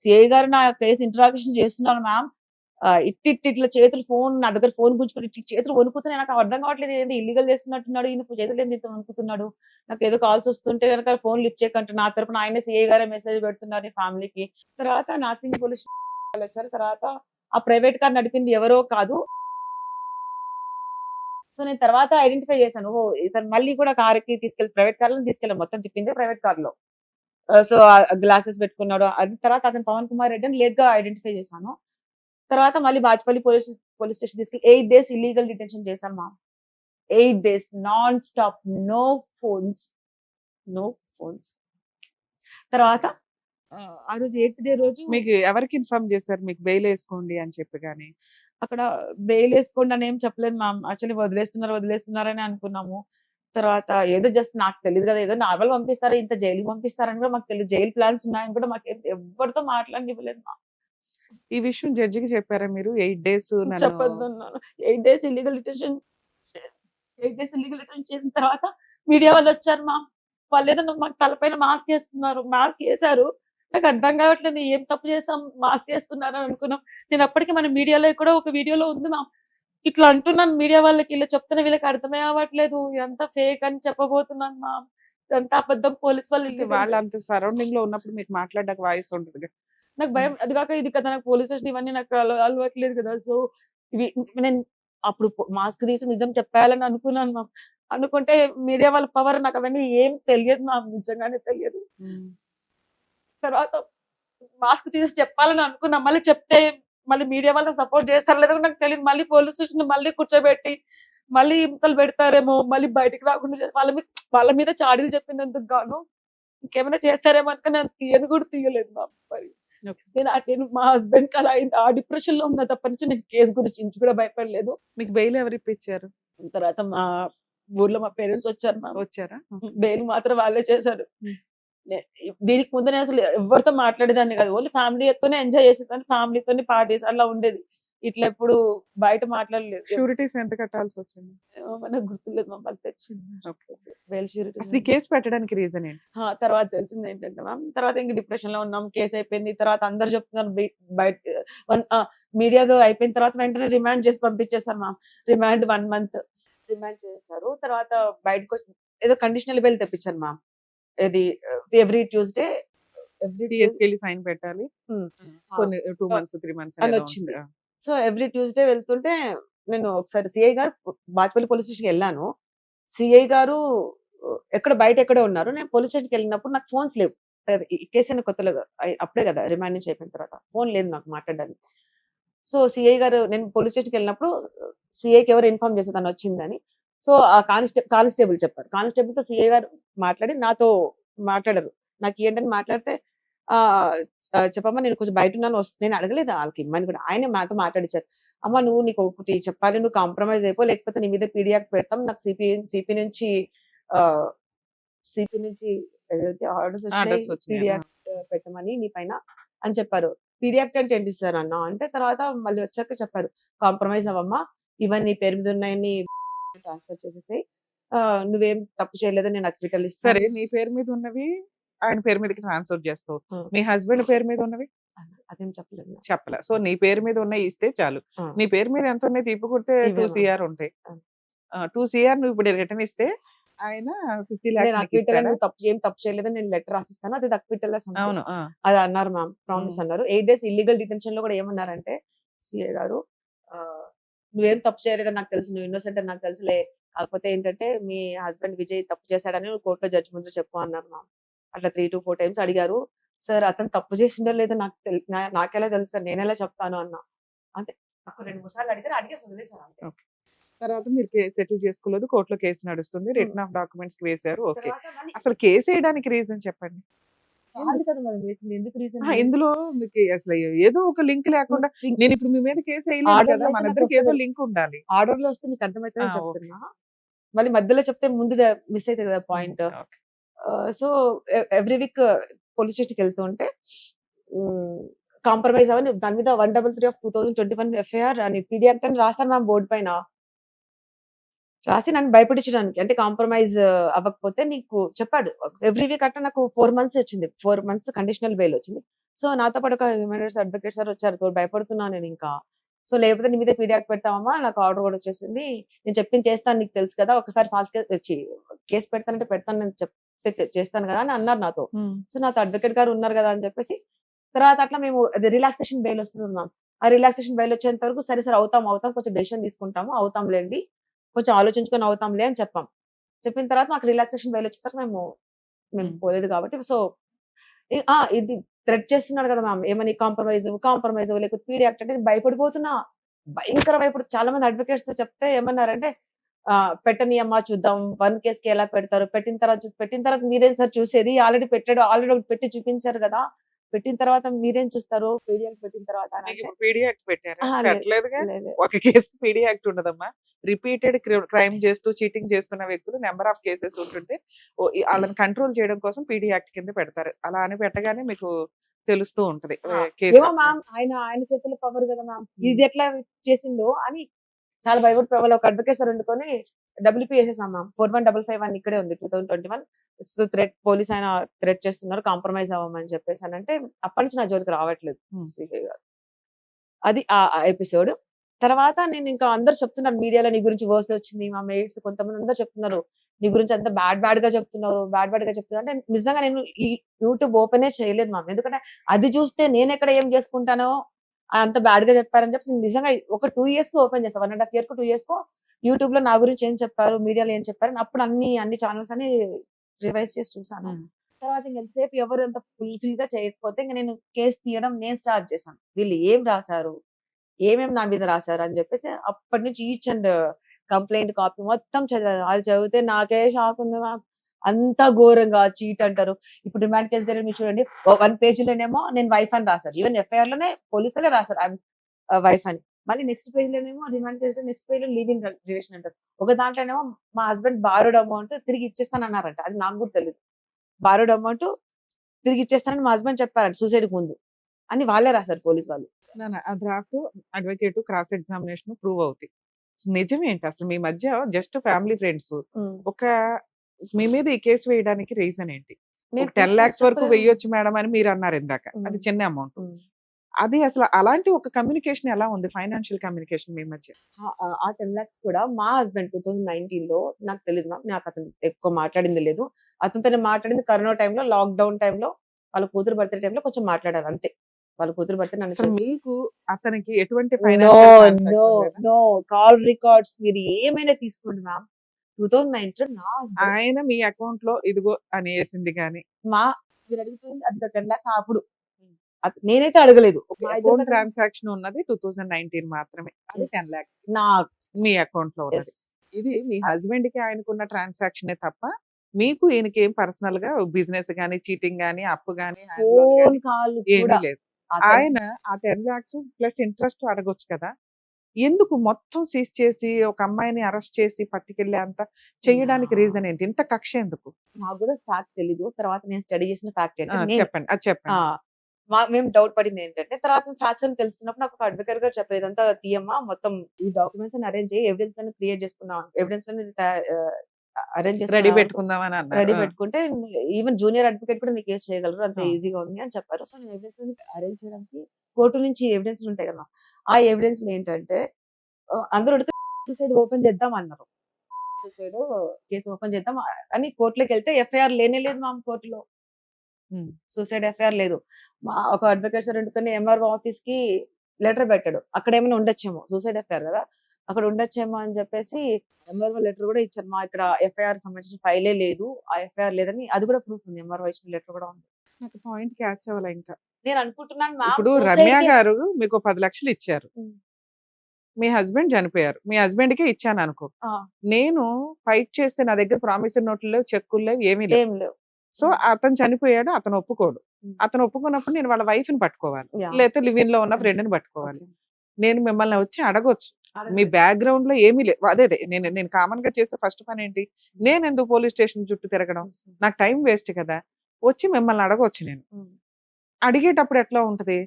సిఐ గారు నా కేసు ఇంట్రాగేషన్ చేస్తున్నారు మ్యామ్. ఇట్లా చేతులు ఫోన్ నా దగ్గర ఫోన్ గుంజుకొని ఇట్లా చేతులు వణుకుతున్నాయి. నాకు అర్థం కావట్లేదు, ఏంది ఇల్లీగల్ చేస్తున్నట్టున్నాడు ఈయన, చేతులు ఏంది ఇంత వణుకుతున్నాడు. నాకు ఏదో కాల్స్ వస్తుంటే కనుక ఫోన్ లిఫ్ట్ చేయకంటే నా తరపున ఆయన సిఐ గారే మెసేజ్ పెడుతున్నారు ఫ్యామిలీకి. తర్వాత నార్సింగ్ పోలీస్ వచ్చారు. తర్వాత ఆ ప్రైవేట్ కార్ నడిపింది ఎవరో కాదు. సో నేను తర్వాత ఐడెంటిఫై చేశాను, ఓ ఇతను మళ్ళీ కూడా కార్ కి తీసుకెళ్ళి ప్రైవేట్ కార్ లో తీసుకెళ్ళాను. మొత్తం తిప్పింది ప్రైవేట్ కార్ లో. సో గ్లాసెస్ పెట్టుకున్నాడు. అది తర్వాత అతను పవన్ కుమార్ రెడ్డి అని లేట్ గా ఐడెంటిఫై చేశాను. తర్వాత మళ్ళీ బాజ్పల్లి పోలీస్ స్టేషన్ తీసుకెళ్ళి 8 days ఇల్లీగల్ డిటెన్షన్ చేశాను మా. 8 days non stop, no phones. తర్వాత ఆ రోజు 8th day రోజు మీకు ఎవరికి ఇన్ఫార్మ్ చేశారు మీకు బెయిల్ వేసుకోండి అని చెప్పి? కానీ అక్కడ బెయిల్ వేసుకోండి అని ఏం చెప్పలేదు మ్యామ్. యాక్చువల్లీ వదిలేస్తున్నారని అనుకున్నాము. తర్వాత ఏదో జస్ట్ నాకు తెలియదు కదా, ఏదో నార్మల్ పంపిస్తారు, ఇంత జైలు పంపిస్తారని కూడా మాకు తెలియదు. జైలు ప్లాన్స్ ఉన్నాయని కూడా మాకు ఎవరితో మాట్లాడివ్వలేదు మా. ఈ విషయం జడ్జికి చెప్పారా మీరు? 8 days చెప్పొద్దు అన్నాను. 8 days ఇల్లీగల్ డిటెన్షన్ చేసిన తర్వాత మీడియా వాళ్ళు వచ్చారు మా. వాళ్ళు ఏదో మాకు తలపైన మాస్క్ వేశారు. నాకు అర్థం కావట్లేదు, ఏం తప్పు చేసాం మాస్క్ వేస్తున్నారు అని అనుకున్నాం. నేను అప్పటికి మన మీడియాలో కూడా ఒక వీడియోలో ఉంది మా. ఇట్లా అంటున్నాను మీడియా వాళ్ళకి, ఇలా చెప్తున్నా వీళ్ళకి అర్థమే అవ్వట్లేదు, ఎంత ఫేక్ అని చెప్పబోతున్నాను మా. ఎంత అబద్ధం, పోలీస్ వాళ్ళు అంత సరౌండింగ్ లో ఉన్నప్పుడు మీకు మాట్లాడడానికి వాయిస్ ఉంటుంది. నాకు భయం. అది కాక ఇది కదా, నాకు పోలీస్ స్టేషన్ ఇవన్నీ నాకు అలవాట్లేదు కదా. సో ఇవి నేను అప్పుడు మాస్క్ తీసి నిజం చెప్పాలని అనుకున్నాను మ్యామ్. అనుకుంటే మీడియా వాళ్ళ పవర్ నాకు అవన్నీ ఏం తెలియదు మ్యామ్, నిజంగానే తెలియదు. తర్వాత మాస్క్ తీసి చెప్పాలని అనుకున్నా. మళ్ళీ చెప్తే మళ్ళీ మీడియా వాళ్ళకి సపోర్ట్ చేస్తారో లేదో నాకు తెలియదు. మళ్ళీ పోలీస్ స్టేషన్ మళ్ళీ కూర్చోబెట్టి మళ్ళీ హింసలు పెడతారేమో, మళ్ళీ బయటకు రాకుండా వాళ్ళ మీద చాడీలు చెప్పినందుకు గాను ఇంకేమైనా చేస్తారేమో అనుకుని నేను తీయలేదు మ్యామ్. మరి నేను మా హస్బెండ్ కి అలా అయింది, ఆ డిప్రెషన్ లో ఉన్న తప్ప నుంచి నేను కేసు గురించి ఇంచు కూడా భయపడలేదు. మీకు బెయిల్ ఎవరు ఇప్పించారు? తర్వాత మా ఊర్లో మా పేరెంట్స్ వచ్చారు మ్యామ్. వచ్చారా? బెయిల్ మాత్రం వాళ్ళే చేశారు. దీనికి ముందు నేను అసలు ఎవరితో మాట్లాడేదాన్ని కాదు, ఓన్లీ ఫ్యామిలీతోనే ఎంజాయ్ చేసేదాన్ని, ఫ్యామిలీతోనే పార్టీస్ అలా ఉండేది. ఇట్లా ఎప్పుడు బయట మాట్లాడలేదు. షూరిటీస్ ఎంత కట్టాల్సి వచ్చింది? నాకు గుర్తులేదు మా వాళ్ళు తెచ్చింది బెయిల్ షూరిటీ. అసలు కేసు పెట్టడానికి రీజన్ ఏంటి? తర్వాత తెలిసింది ఏంటంటే మ్యామ్, తర్వాత ఇంక డిప్రెషన్ లో ఉన్నాం, కేసు అయిపోయింది. తర్వాత అందరు చెప్తున్నారు బయట మీడియాతో అయిపోయిన తర్వాత వెంటనే రిమాండ్ చేసి పంపించేశారు మ్యామ్. రిమాండ్ 1 month రిమాండ్ చేశారు. తర్వాత బయటకు ఏదో కండిషనల్ బెయిల్ తెప్పించారు మ్యామ్. ఇది ఎవ్రీ ట్యూస్డే సైన్ పెట్టాలి, కొన్ని 2 months 3 months అని వచ్చింది. సో ఎవ్రీ ట్యూస్డే వెళ్తుంటే నేను ఒకసారి సిఐ గారు బాజ్పల్లి పోలీస్ స్టేషన్కి వెళ్ళాను. సిఐ గారు బయట ఎక్కడో ఉన్నారు. నేను పోలీస్ స్టేషన్కి వెళ్ళినప్పుడు నాకు ఫోన్స్ లేవు. కేసు కొత్తలో అప్పుడే కదా రిమాండ్ నుంచి అయిపోయిన తర్వాత ఫోన్ లేదు నాకు మాట్లాడడానికి. సో సిఐ గారు, నేను పోలీస్ స్టేషన్కి వెళ్ళినప్పుడు సిఐకి ఎవరు ఇన్ఫార్మ్ చేస్తే తను వచ్చిందని. సో ఆ కానిస్టేబుల్ చెప్పారు. కానిస్టేబుల్ తో సిఐ గారు మాట్లాడి నాతో మాట్లాడారు. నాకు ఏంటని మాట్లాడితే చెప్పమ్మా నేను కొంచెం బయట ఉన్నాను నేను అడగలేదు వాళ్ళకి ఇమ్మని కూడా ఆయనే మాతో మాట్లాడించారు. అమ్మ నువ్వు నీకు ఒకటి చెప్పాలి, నువ్వు కాంప్రమైజ్ అయిపో లేకపోతే నీ మీద పీడియాక్ పెడతాం, నాకు సిపి నుంచి సిపి నుంచి ఏదైతే ఆర్డర్స్ వచ్చినాయి ఆర్డర్స్ వచ్చినాయి పీడియాక్ పెట్టమని నీ పైన అని చెప్పారు. పీడియాక్ట్ అంటే ఏంటి సార్ అన్న అంటే తర్వాత మళ్ళీ వచ్చాక చెప్పారు కాంప్రమైజ్ అవ్వమ్మా, ఇవన్నీ నీ పేరు మీద ఉన్నాయని ట్రాన్స్ఫర్ చేసేసాయి, నువ్వేం తప్పు చేయలేదని నేను అక్విటల్ ఇస్తాను. సరే నీ పేరు మీద ఉన్నవి ఆయన పేరు మీదకి ట్రాన్స్ఫర్ చేస్తావు, మీ హస్బెండ్ పేరు మీద ఉన్నవి అదేం చెప్పలేదు. చెప్పలే. సో నీ పేరు మీద ఉన్నాయి ఇస్తే చాలు. నీ పేరు మీద ఎంత ఉన్నాయి తిప్పుకుంటే 2 CR ఉంటాయి. 2 CR నువ్వు ఇప్పుడు రిటర్న్ ఇస్తే ఆయన 50 నేను lakhs అక్విటల్ నువ్వు ఏం తప్పు చేయలేదని నేను లెటర్ రాసిస్తాను, అది అక్విటల్ అవును. అది అన్నారు మ్యామ్, ప్రామిస్ అన్నారు. 8 days ఇల్లీగల్ డిటెన్షన్ లో కూడా ఏమన్నారంటే సిఏ గారు నువ్వేం తప్పు చేయలేదని నాకు తెలుసు, నువ్వు ఇన్నోసెంట్ అని నాకు తెలుసులే, కాకపోతే ఏంటంటే మీ హస్బెండ్ విజయ్ తప్పు చేశాడని నువ్వు కోర్టులో జడ్జి ముందు చెప్పు అన్నారు మ్యామ్. అట్లా 3 to 4 times అడిగారు. సార్ అతను తప్పు చేసిండో లేదో నాకెలా తెలుసు సార్, నేనెలా చెప్తాను అన్నా. అంతే, నాకు 2-3 సార్లు అడిగారు, అడిగేసి వదిలేసారు అంతే. తర్వాత మీరు సెటిల్ చేసుకోలేదు, కోర్టులో కేసు నడుస్తుంది, రిటర్న్ ఆఫ్ డాక్యుమెంట్స్ వేశారు. ఓకే, తర్వాత మళ్ళీ అసలు కేసు వేయడానికి రీజన్ చెప్పండి. కాదు కదా మరి వేసింది, ఎందుకు రీజన్ ఇందులో మీకు అసలు ఏదో ఒక లింక్ లేకుండా నేను ఇప్పుడు మీ మీద కేసు వేయలేదు Order కదా, లో మన అయితే ఇద్దరికి నాకు ఏదో వస్తది. లింక్ ఉండాలి. ఆర్డర్ లో వస్తే నీకు అర్థమవుతుందని ఓకే. చెప్తున్నా. మళ్ళీ మధ్యలో చెప్తే ముందు మిస్ అవుతుంది కదా point. Okay. So every week police స్టేషన్కి వెళ్తూ ఉంటే కాంప్రమైజ్ అవని దాని మీద 133 of 2021 FIR అని పీడియాక్ట్ అని రాస్తాను మ్యామ్ బోర్డు పైన. రాసి నన్ను భయపడించడానికి, అంటే కాంప్రమైజ్ అవ్వకపోతే నీకు చెప్పాడు. ఎవ్రీ వీక్ అట్లా నాకు 4 months వచ్చింది, 4 months కండిషనల్ బెయిల్ వచ్చింది. సో నాతో పాటు ఒక హ్యూమన్ రైట్స్ అడ్వకేట్ సార్ వచ్చారు, తోడు భయపడుతున్నాను నేను ఇంకా. సో లేకపోతే నీ మీద పీడియాక్ట్ పెడతామమ్మా, నాకు ఆర్డర్ కూడా వచ్చేసింది, నేను చెప్పింది చేస్తాను నీకు తెలుసు కదా, ఒకసారి ఫాల్స్ కేసు పెడతానంటే పెడతాను, నేను చెప్తే చేస్తాను కదా అని అన్నారు నాతో. సో నాతో అడ్వకేట్ గారు ఉన్నారు కదా అని చెప్పేసి తర్వాత అట్లా మేము అది రిలాక్సేషన్ బెయిల్ వస్తుంది మ్యామ్. ఆ రిలాక్సేషన్ బెయిల్ వచ్చేంత వరకు సరే సార్ అవుతాం కొంచెం డెసిషన్ తీసుకుంటాము, అవుతాంలేండి, కొంచెం ఆలోచించుకొని అవుతాంలే అని చెప్పిన తర్వాత మాకు రిలాక్సేషన్ బెయిల్ వచ్చేసరికి మేము పోలేదు కాబట్టి. సో ఇది థ్రెట్ చేస్తున్నాడు కదా మ్యామ్, ఏమని కాంప్రమైజ్ లేకపోతే పీడియాక్ట్ అంటే నేను భయపడిపోతున్నా, భయంకర భయపడు. చాలా మంది అడ్వకేట్స్ తో చెప్తే ఏమన్నారంటే పెట్టని అమ్మా చూద్దాం, 1 కేసుకి ఎలా పెడతారు, పెట్టిన తర్వాత మీరేం సార్ చూసేది, ఆల్రెడీ ఒకటి పెట్టి చూపించారు కదా, పెట్టిన తర్వాత మీరేం చూస్తారు పీడియాక్ట్ పెట్టిన తర్వాత అని అంటే, పీడియాక్ట్ పెట్టారా? "ఆహా, లేదు, పెట్టలేదుగా. లేదు." ఒక కేసు పీడియాక్ట్ ఉండదమ్మా. రిపీటెడ్ క్రైమ్ చేస్తూ చీటింగ్ చేస్తున్న వ్యక్తులు నెంబర్ ఆఫ్ కేసెస్ ఉంటుంటే వాళ్ళని కంట్రోల్ చేయడం కోసం పీడియాక్ట్ కింద పెడతారు. అలా అని పెట్టగానే మీకు తెలుస్తూ ఉంటది కేసు. ఏమో మ్యామ్, ఆయన చేతుల పవర్ కదా మ్యామ్, ఇది ఎట్లా చేసిండో అని చాలా భయపడిపోవాలి. ఒక అడ్వకేట్ సార్ వండుకొని WP వేసేసాం మ్యామ్. 4155 అని ఇక్కడే ఉంది 2021. థ్రెట్ పోలీస్ ఆయన థ్రెట్ చేస్తున్నారు కాంప్రమైజ్ అవ్వమని చెప్పేసి అని అంటే అప్పటి నుంచి నా జోలికి రావట్లేదు. అది ఆ ఎపిసోడ్. తర్వాత నేను ఇంకా అందరు చెప్తున్నారు మీడియాలో నీ గురించి వర్స్ వచ్చింది, మా మేట్స్ కొంతమంది అందరు చెప్తున్నారు నీ గురించి అంతా బ్యాడ్ గా చెప్తున్నారు అంటే నిజంగా నేను ఈ యూట్యూబ్ ఓపెనే చేయలేదు మ్యామ్. ఎందుకంటే అది చూస్తే నేను ఎక్కడ ఏం చేసుకుంటానో అంత బ్యాడ్ గా చెప్పారని చెప్పి నిజంగా ఒక 2 years కి ఓపెన్ చేస్తాను, 1.5 year 2 years యూట్యూబ్ లో నా గురించి ఏం చెప్పారు, మీడియాలో ఏం చెప్పారు అప్పుడు అన్ని ఛానల్స్ అని రివైజ్ చేసి చూసాను. తర్వాత ఎంతసేపు ఎవరు అంత ఫుల్ఫిల్ గా చేయకపోతే ఇంకా నేను కేసు తీయడం నేను స్టార్ట్ చేశాను. వీళ్ళు ఏం రాశారు, ఏమేమి నా మీద రాశారు అని చెప్పేసి అప్పటి నుంచి ఈచ్ అండ్ కంప్లైంట్ కాపీ మొత్తం చదివాను. అది చదివితే నాకే షాక్ ఉంది మ్యామ్, అంత ఘోరంగా చీట్ అంటారు. ఇప్పుడు రిమాండ్ కేసు జరిగి మీరు చూడండి, 1 పేజీలోనేమో నేను వైఫ్ అని రాశారు, ఈవెన్ FIR లోనే పోలీసులే రాశారు వైఫ్ అని. మళ్ళీ నెక్స్ట్ పేజ్ లోనేమో రిమాండ్ కేసు నెక్స్ట్ పేజ్ లో లివింగ్ రిలేషన్ అంటారు. ఒక దాంట్లోనేమో మా హస్బెండ్ బారోడ్ అమౌంట్ తిరిగి ఇచ్చేస్తాను అన్నారంట, అది నాకు కూడా తెలియదు. బారోడ్ అమౌంట్ తిరిగి ఇచ్చేస్తానని మా హస్బెండ్ చెప్పారంట సూసైడ్ ముందు అని వాళ్ళే రాశారు పోలీస్ వాళ్ళు. ఆ draft advocate cross examination prove అవుతాయి. నిజమేంటి అసలు మీ మధ్య జస్ట్ ఫ్యామిలీ ఫ్రెండ్స్ ఒక మీ మీద ఈ కేసు వేయడానికి రీజన్ ఏంటి? 10 lakhs వరకు వేయొచ్చు మేడం అని మీరు అన్నారు ఇందాక, అది చిన్న అమౌంట్. అది అసలు అలాంటి ఒక కమ్యూనికేషన్ ఎలా ఉంది, ఫైనాన్షియల్ కమ్యూనికేషన్ మీ మధ్య? ఆ 10 lakhs కూడా మా హస్బెండ్ 2019 లో నాకు తెలియదు మ్యామ్, నాకు అతను ఎక్కువ మాట్లాడింది లేదు. అతనితో మాట్లాడింది కరోనా టైంలో, లాక్డౌన్ టైంలో, వాళ్ళ కూతురు బర్త్డే టైంలో కొంచెం మాట్లాడారు అంతే. వాళ్ళ కూతురు బర్త్డే నన్ను మీకు అతనికి ఎటువంటి కాల్ రికార్డ్స్ మీరు ఏమైనా తీసుకోండి మ్యామ్. 2019 లో ఆయన మీ అకౌంట్ లో ఇదిగో అని వేసింది కానీ మీరు అడుగుతుంది అది 10 lakhs అప్పుడు నేనైతే అడగలేదు. అకౌంట్ ట్రాన్సాక్షన్ ఉన్నది 2019 మాత్రమే, అది 10 lakhs నా మీ అకౌంట్ లో ఉన్నది. ఇది మీ హస్బెండ్ కి ఆయనకున్న ట్రాన్సాక్షన్ తప్ప మీకు ఈయనకి ఏం పర్సనల్ గా బిజినెస్ గానీ చీటింగ్ గానీ అప్పు గానీ ఫోన్ కాల్ ఏమీ కూడా లేదు. అతను- ఆయన ఆ 10 lakhs ప్లస్ ఇంట్రెస్ట్ అడగొచ్చు కదా. ఎందుకు మొత్తం సీజ్ చేసి ఒక అమ్మాయిని అరెస్ట్ చేసి పట్టుకెళ్ళే అంత చేయడానికి రీజన్ ఏంటి? ఇంత కక్ష ఎందుకు? నాకు కూడా ఫ్యాక్ట్ తెలీదు. తర్వాత నేను స్టడీ చేసిన ఫ్యాక్ట్ ఆ, ఏంటంటే నేను చెప్పండి, అది చెప్పండి. మేము డౌట్ పడింది ఏంటంటే తర్వాత ఫ్యాక్ట్స్ అని తెలుస్తున్నప్పుడు నాకు ఒక అడ్వకేట్ గారు చెప్పారు, ఇదంతా తీయమ్మా, మొత్తం ఈ డాక్యుమెంట్స్ అని అరేంజ్ చేయి, ఎవిడెన్స్ అని క్రియేట్ చేసుకున్నాం, ఎవిడెన్స్ అనేది అరేంజ్ రెడీ చేసుకున్నాం, పెట్టుకుందామని రెడీ అన్నారు. పెట్టుకుంటే ఈవెన్ జూనియర్ అడ్వకేట్ కూడా మీకు కేసు చేయగలరు, అంత ఆ. ఈజీగా ఉంది అని చెప్పారు. సో నేను ఎవిడెన్స్ అరేంజ్ చేయడానికి కోర్టు నుంచి ఎవిడెన్స్ ఉంటాయి కదా, ఆ ఎవిడెన్స్ ఏంటంటే అందరూ సూసైడ్ ఓపెన్ చేద్దాం అన్నారు, సూసైడ్ కేసు ఓపెన్ చేద్దాం అని కోర్టులోకి వెళ్తే ఎఫ్ఐఆర్ లేనే లేదు మా కోర్టులో, సూసైడ్ ఎఫ్ఐఆర్ లేదు. ఒక అడ్వకేట్ సార్ ఎందుకని ఎంఆర్ఓ ఆఫీస్ కి లెటర్ పెట్టాడు, అక్కడ ఏమైనా ఉండొచ్చేమో, సూసైడ్ ఎఫ్ఐఆర్ కదా అక్కడ ఉండొచ్చేమో అని చెప్పేసి ఎంఆర్ఓ లెటర్ కూడా ఇచ్చారు, మా ఇక్కడ ఎఫ్ఐఆర్ సంబంధించిన ఫైలే లేదు, ఆ ఎఫ్ఐఆర్ లేదని అది కూడా ప్రూఫ్ ఉంది, ఎంఆర్ఓ ఇచ్చిన లెటర్ కూడా ఉంది. నాకు పాయింట్ క్యాచ్ అవ్వాలి. ఇంకా నేను అనుకుంటున్నాను మ్యామ్, ఇప్పుడు suicide రమ్య case- గారు మీకు 10 లక్షలు ఇచ్చారు, ఉమ్. మీ హస్బెండ్ చనిపోయారు, మీ హస్బెండ్ కే ఇచ్చాను అనుకో, ఆ, నేను ఫైట్ చేస్తే నా దగ్గర ప్రామిసరీ నోట్లు లేవు, చెక్కులు లేవు, ఏమీ లేవు. ఏం లేవు. సో అతను చనిపోయాడు, అతను ఒప్పుకోడు. ఉమ్. అతను ఒప్పుకున్నప్పుడు నేను వాళ్ళ వైఫ్ ని పట్టుకోవాలి, Yeah. లేకపోతే లివిన్ లో ఉన్న ఫ్రెండ్ ని పట్టుకోవాలి. Okay. నేను మిమ్మల్ని వచ్చి అడగొచ్చు, మీ బ్యాక్గ్రౌండ్ లో ఏమీ లేదు. అదే నేను కామన్ గా చేసే ఫస్ట్ పని ఏంటి, నేను ఎందుకు పోలీస్ స్టేషన్ చుట్టూ తిరగడం, నాకు టైం వేస్ట్ కదా. వచ్చి మిమ్మల్ని అడగొచ్చు. నేను ఉమ్. అడిగేటప్పుడు ఎట్లా ఉంటది,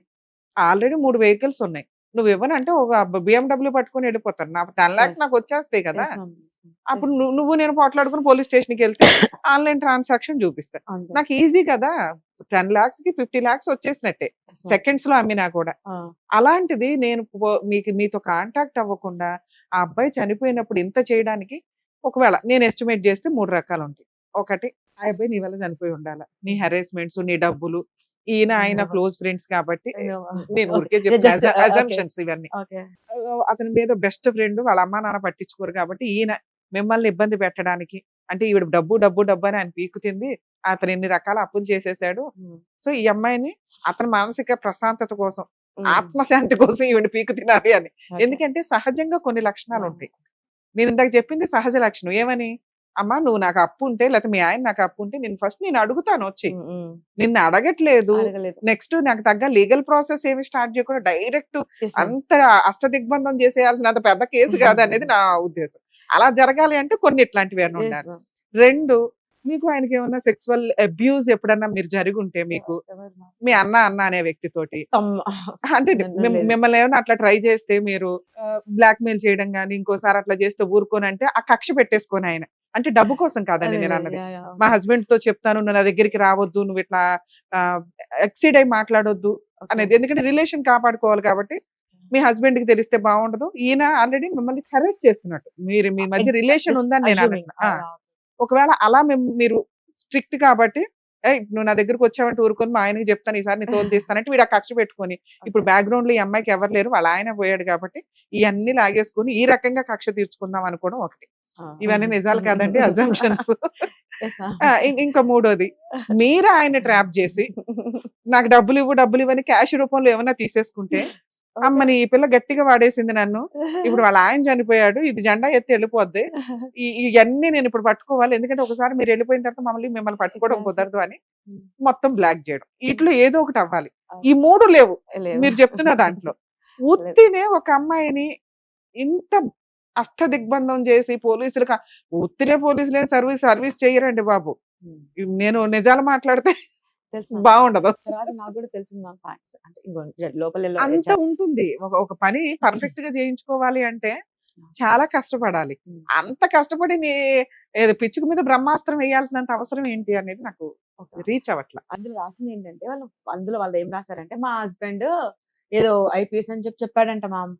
ఆల్రెడీ 3 వెహికల్స్ ఉన్నాయి, నువ్వు ఇవ్వనంటే ఒక BMW పట్టుకొని వెళ్ళిపోతాను, నా 10 lakhs Yes. నాకు వచ్చేస్తాయి కదా. Yes, ma'am. అప్పుడు నువ్వు నేను పోట్లాడుకుని పోలీస్ స్టేషన్ కి వెళ్తే ఆన్లైన్ ట్రాన్సాక్షన్ చూపిస్తా, అంతే. నాకు ఈజీ కదా. 10 lakhs కి 50 lakhs వచ్చేసినట్టే Yes, ma'am. సెకండ్స్ లో అమ్మినా కూడా. ఆ, అలాంటిది నేను మీతో కాంటాక్ట్ అవ్వకుండా ఆ అబ్బాయి చనిపోయినప్పుడు ఇంత చేయడానికి, ఒకవేళ నేను ఎస్టిమేట్ చేస్తే 3 రకాలు ఉంటాయి. ఒకటి, ఆ అబ్బాయి నీ వల్ల చనిపోయి ఉండాలి, నీ హెరాస్మెంట్స్, నీ డబ్బులు, ఈయన ఆయన క్లోజ్ ఫ్రెండ్స్ కాబట్టి I know. నేను ఊరికే Okay. Just, చెప్తాను, okay. అజంప్షన్స్ ఇవన్నీ. Okay. అతని మీద బెస్ట్ ఫ్రెండ్, వాళ్ళ అమ్మా నాన్న పట్టించుకోరు కాబట్టి ఈయన మిమ్మల్ని ఇబ్బంది పెట్టడానికి, అంటే ఈవిడ డబ్బు డబ్బు డబ్బు అని ఆయన పీకుతుంది, అతను ఎన్ని రకాల అప్పులు చేసేసాడు. ఉమ్. సో ఈ అమ్మాయిని అతని మానసిక ప్రశాంతత కోసం, ఉమ్. ఆత్మశాంతి కోసం ఈవిడ పీకు తినాలి అని. Okay. ఎందుకంటే సహజంగా కొన్ని లక్షణాలు ఉంటాయి. నేను ఇందాక చెప్పింది సహజ లక్షణం. ఏమని, అమ్మా నువ్వు నాకు అప్పు ఉంటే, లేకపోతే మీ ఆయన నాకు అప్పు ఉంటే నేను ఫస్ట్ నేను అడుగుతాను వచ్చి, ఉమ్, ఉమ్. నిన్ను అడగట్లేదు. అడగలేదు. నెక్స్ట్ నాకు తగ్గ లీగల్ ప్రాసెస్ ఏమి స్టార్ట్ చేయకుండా డైరెక్ట్ Yes, ma'am. అంత అష్టదిగ్బంధం చేసేయాల్సినంత పెద్ద కేసు కాదు అనేది నా ఉద్దేశం. అలా జరగాలి అంటే కొన్ని ఇట్లాంటివి ఏమైనా Yes, ఉండాలి. ma'am. 2, మీకు ఆయనకి ఏమన్నా సెక్సువల్ అబ్యూజ్ ఎప్పుడన్నా మీరు జరిగి ఉంటే, మీకు ఎవరు ma'am? మీ అన్న అనే వ్యక్తితోటి, అంటే నన్ను లేదు. మిమ్మల్ని ఏమైనా అట్లా ట్రై చేస్తే మీరు బ్లాక్ మెయిల్ చేయడం కానీ ఇంకోసారి అట్లా చేస్తే ఊరుకోని అంటే ఆ కక్ష పెట్టేసుకొని ఆయన, అంటే డబ్బు కోసం కాదండి నేను అన్నది. Yeah, yeah. మా హస్బెండ్ తో చెప్తాను, నువ్వు నా దగ్గరికి రావద్దు, నువ్వు ఇట్లా ఎక్సీడ్ అయి మాట్లాడొద్దు Okay. అనేది, ఎందుకంటే రిలేషన్ కాపాడుకోవాలి కాబట్టి. మీ హస్బెండ్ కి తెలిస్తే బాగుండదు. ఈయన ఆల్రెడీ మిమ్మల్ని కరెక్ట్ చేస్తున్నట్టు, మీరు మీ మధ్య రిలేషన్ Just ఉందని నేను assuming. అంటున్నా. ఒకవేళ అలా మీరు స్ట్రిక్ట్ కాబట్టి, నువ్వు నా దగ్గరకు వచ్చావంటే ఊరుకొని మా ఆయనకి చెప్తాను, ఈసారి నీ తోలు తీస్తానంటే వీడు ఆ కక్ష పెట్టుకొని, ఇప్పుడు బ్యాక్గ్రౌండ్ లో ఈ అమ్మాయికి ఎవరు లేరు, వాళ్ళ ఆయన పోయాడు కాబట్టి ఇవన్నీ లాగేసుకొని ఈ రకంగా కక్ష తీర్చుకుందాం అనుకోవడం ఒకటి. ఇవన్నీ నిజాలు కాదండి, అజంప్షన్స్. Yes, ma'am. ఇంకా 3వది, మీరు ఆయన ట్రాప్ చేసి నాకు డబ్బులు ఇవ్వని క్యాష్ రూపంలో ఏమన్నా తీసేసుకుంటే, అమ్మని ఈ పిల్ల గట్టిగా వాడేసింది నన్ను, ఇప్పుడు వాళ్ళ ఆయన చనిపోయాడు, ఇది జెండా ఎత్తి వెళ్ళిపోద్ది, ఇవన్నీ నేను ఇప్పుడు పట్టుకోవాలి, ఎందుకంటే ఒకసారి మీరు వెళ్ళిపోయిన తర్వాత మిమ్మల్ని పట్టుకోవడం కుదరదు అని మొత్తం బ్లాక్ చేయడం. ఇట్లా ఏదో ఒకటి అవ్వాలి. ఈ 3 లేవు లేదు. మీరు చెప్తున్న దాంట్లో. ఉత్తినే ఒక అమ్మాయిని ఇంత అష్టదిగ్బంధం చేసి పోలీసులు ఉత్తినే పోలీసులే సర్వీస్ చేయరండి బాబు. నేను నిజాలు మాట్లాడితే తెలుసు ma'am. బాగుండదు. తర్వాత నాకు కూడా తెలిసింది మ్యామ్ ఫ్యాక్ట్స్, అంటే ఇంకో లోపల అంత ఉంటుంది. ఒక పని పర్ఫెక్ట్ గా చేయించుకోవాలి అంటే చాలా కష్టపడాలి. అంత కష్టపడి ఏదో పిచ్చుకు మీద బ్రహ్మాస్త్రం వేయాల్సినంత అవసరం ఏంటి అనేది నాకు రీచ్ అవ్వట్ల. అందులో రాసింది ఏంటంటే వాళ్ళు ఏం రాశారంటే, మా హస్బెండ్ ఏదో ఐపీఎస్ అని చెప్పాడంట మ్యామ్.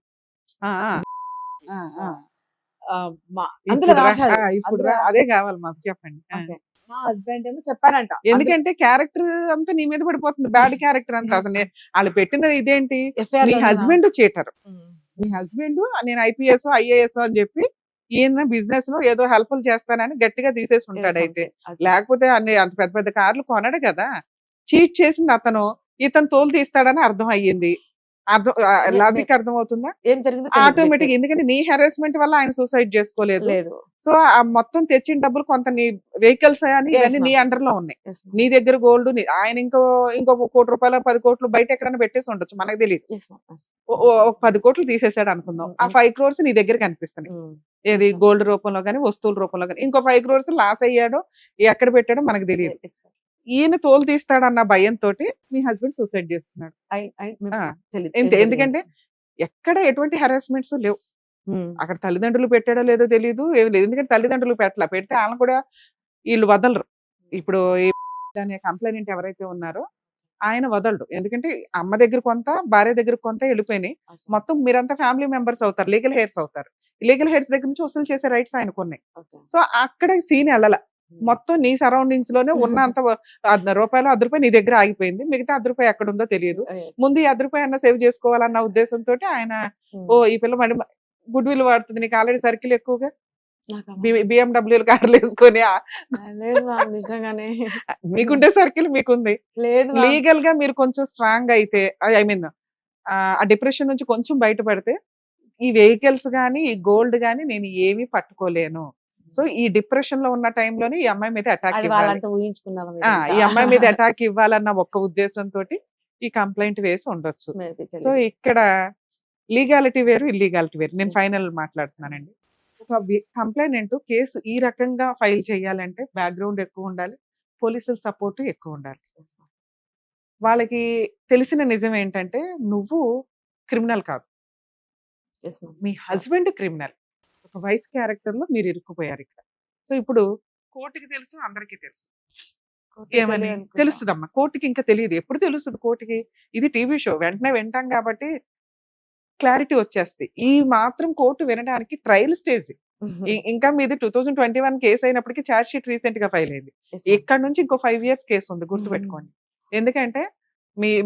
అందులో రాశారు. ఇప్పుడు అదే కావాలి మాకు, చెప్పండి. Okay. మా హస్బెండ్ ఏమో చెప్పారంట. ఎందుకంటే క్యారెక్టర్ అంతా నీ మీద పడిపోతుంది, బ్యాడ్ క్యారెక్టర్ అంతా. అసలు వాళ్ళు పెట్టిన ఇదేంటి, FIR మీ లో ఉంది హస్బెండ్ చీటర్, ma'am. మీ హస్బెండ్ నేను ఐపీఎస్ ఐఏఎస్ అని చెప్పి ఈయన బిజినెస్ లో ఏదో హెల్ప్ఫుల్ చేస్తానని గట్టిగా తీసేసి ఉంటాడు. అయితే లేకపోతే అంత పెద్ద పెద్ద కార్లు కొనడు కదా. చీట్ చేసింది అతను, ఇతను తోలు తీస్తాడని అర్థం అయ్యింది. అర్థం నే- లాజిక్ అర్థం అవుతుందా? ఏం జరిగిందో తెలియదు ఆటోమేటిక్ మీకు. ఎందుకంటే నీ హెరాస్మెంట్ వల్ల ఆయన సూసైడ్ చేసుకోలేదు. లేదు. సో ఆ మొత్తం తెచ్చిన డబ్బులు కొంత నీ వెహికల్స్ అని Yes, ఇవన్నీ నీ ma'am. అండర్ లో ఉన్నాయి. Yes, ma'am. నీ దగ్గర గోల్డ్ ఆయన ఇంకో 1 కోటి రూపాయలు 10 కోట్లు బయట ఎక్కడైనా పెట్టేసి ఉండొచ్చు, మనకు తెలియదు. Yes, ma'am. Yes. 10 కోట్లు తీసేసాడు అనుకుందాం, ఆ 5 crores నీ దగ్గర కనిపిస్తున్నాయి. Mm. ఏది Yes, ma'am. గోల్డ్ రూపంలో కానీ వస్తువుల రూపంలో కానీ. ఇంకో 5 crores లాస్ అయ్యాడో ఎక్కడ పెట్టాడో మనకు తెలియదు. Exactly. ఈయన తోలు తీస్తాడన్న భయంతో మీ హస్బెండ్ సూసైడ్ చేసుకున్నాడు. మీకు ఆ, తెలీదు. ఇంతే. ఏం ఎందుకంటే ఎక్కడ ఎటువంటి హెరాస్మెంట్స్ లేవు. జరిగింది? అక్కడ తల్లిదండ్రులు పెట్టాడో లేదో తెలియదు, ఏమి లేదు. ఎందుకంటే తల్లిదండ్రులు పెడితే వాళ్ళని కూడా వీళ్ళు వదలరు. ఇప్పుడు ఈ దాని కంప్లైంట్ ఎవరైతే ఉన్నారో ఆయన వదలడు. ఎందుకంటే అమ్మ దగ్గర కొంత, భార్య దగ్గర కొంత వెళ్ళిపోయినాయి. మొత్తం మీరంతా ఫ్యామిలీ మెంబర్స్ అవుతారు, లీగల్ హెయిర్స్ అవుతారు. లీగల్ హెయిర్స్ దగ్గర నుంచి వసూలు చేసే రైట్స్ ఆయనకు ఉన్నాయి. Okay. సో అక్కడ సీన్ వెళ్ళాల. మొత్తం నీ సరౌండింగ్స్ లోనే ఉన్న అంత రూపాయలు 10 రూపాయలు నీ దగ్గర ఆగిపోయింది. మిగతా 10 రూపాయలు ఎక్కడ ఉందో తెలియదు. Yes. ముందు ఈ 10 రూపాయలు అన్న సేవ్ చేసుకోవాలన్న ఉద్దేశంతో ఆయన Mm. ఈ పిల్ల మళ్ళీ గుడ్ విల్ వాడుతుంది, నీకు ఆల్రెడీ సర్కిల్ ఎక్కువగా, నాకు అమ్మ- బిఎండబ్ల్యూలు కార్లు వేసుకొని లేదు మ్యామ్, నిజంగానే మీకుండే సర్కిల్ మీకుంది. లేదు ma'am. లీగల్ గా మీరు కొంచెం స్ట్రాంగ్ అయితే, ఐ మీన్ ఆ డిప్రెషన్ నుంచి కొంచెం బయటపడితే ఈ వెహికల్స్ గానీ ఈ గోల్డ్ గానీ నేను ఏమీ పట్టుకోలేను. సో ఈ డిప్రెషన్ లో ఉన్న టైంలోనే ఈ అమ్మాయి మీద అటాక్ అది ఇవ్వాలి, వాళ్ళంతా ఊహించుకున్నారు ఈ అమ్మాయి మీద అటాక్ ఇవ్వాలన్న ఒక్క ఉద్దేశంతో ఈ కంప్లైంట్ వేసి ఉండొచ్చు. సో ఇక్కడ లీగాలిటీ వేరు, ఇల్లీగాలిటీ వేరు. నేను Yes. ఫైనల్ మాట్లాడుతున్నానండి. ఒక కంప్లైంట్ కేసు ఈ రకంగా ఫైల్ చేయాలంటే బ్యాక్గ్రౌండ్ ఎక్కువ ఉండాలి, పోలీసుల సపోర్ట్ ఎక్కువ ఉండాలి. వాళ్ళకి తెలిసిన నిజం ఏంటంటే నువ్వు క్రిమినల్ కాదు, మీ హస్బెండ్ క్రిమినల్. ఒక వైఫ్ క్యారెక్టర్ లో మీరు ఇరుక్కుపోయారు ఇక్కడ. సో ఇప్పుడు కోర్టుకి తెలుసు, అందరికీ తెలుసు. ఏమని తెలుస్తుందమ్మా కోర్టుకి? ఇంకా తెలియదు. ఎప్పుడు తెలుస్తుంది కోర్టుకి? ఇది టీవీ షో, వెంటనే వింటాం కాబట్టి క్లారిటీ వచ్చేస్తుంది. ఈ మాత్రం కోర్టు వినడానికి ట్రయల్ స్టేజ్. ఇంకా మీది 2021 కేసు అయినప్పటికీ ఛార్జ్ షీట్ రీసెంట్ గా ఫైల్ అయింది. ఇక్కడ నుంచి ఇంకో 5 years కేసు ఉంది, గుర్తుపెట్టుకోండి. ఎందుకంటే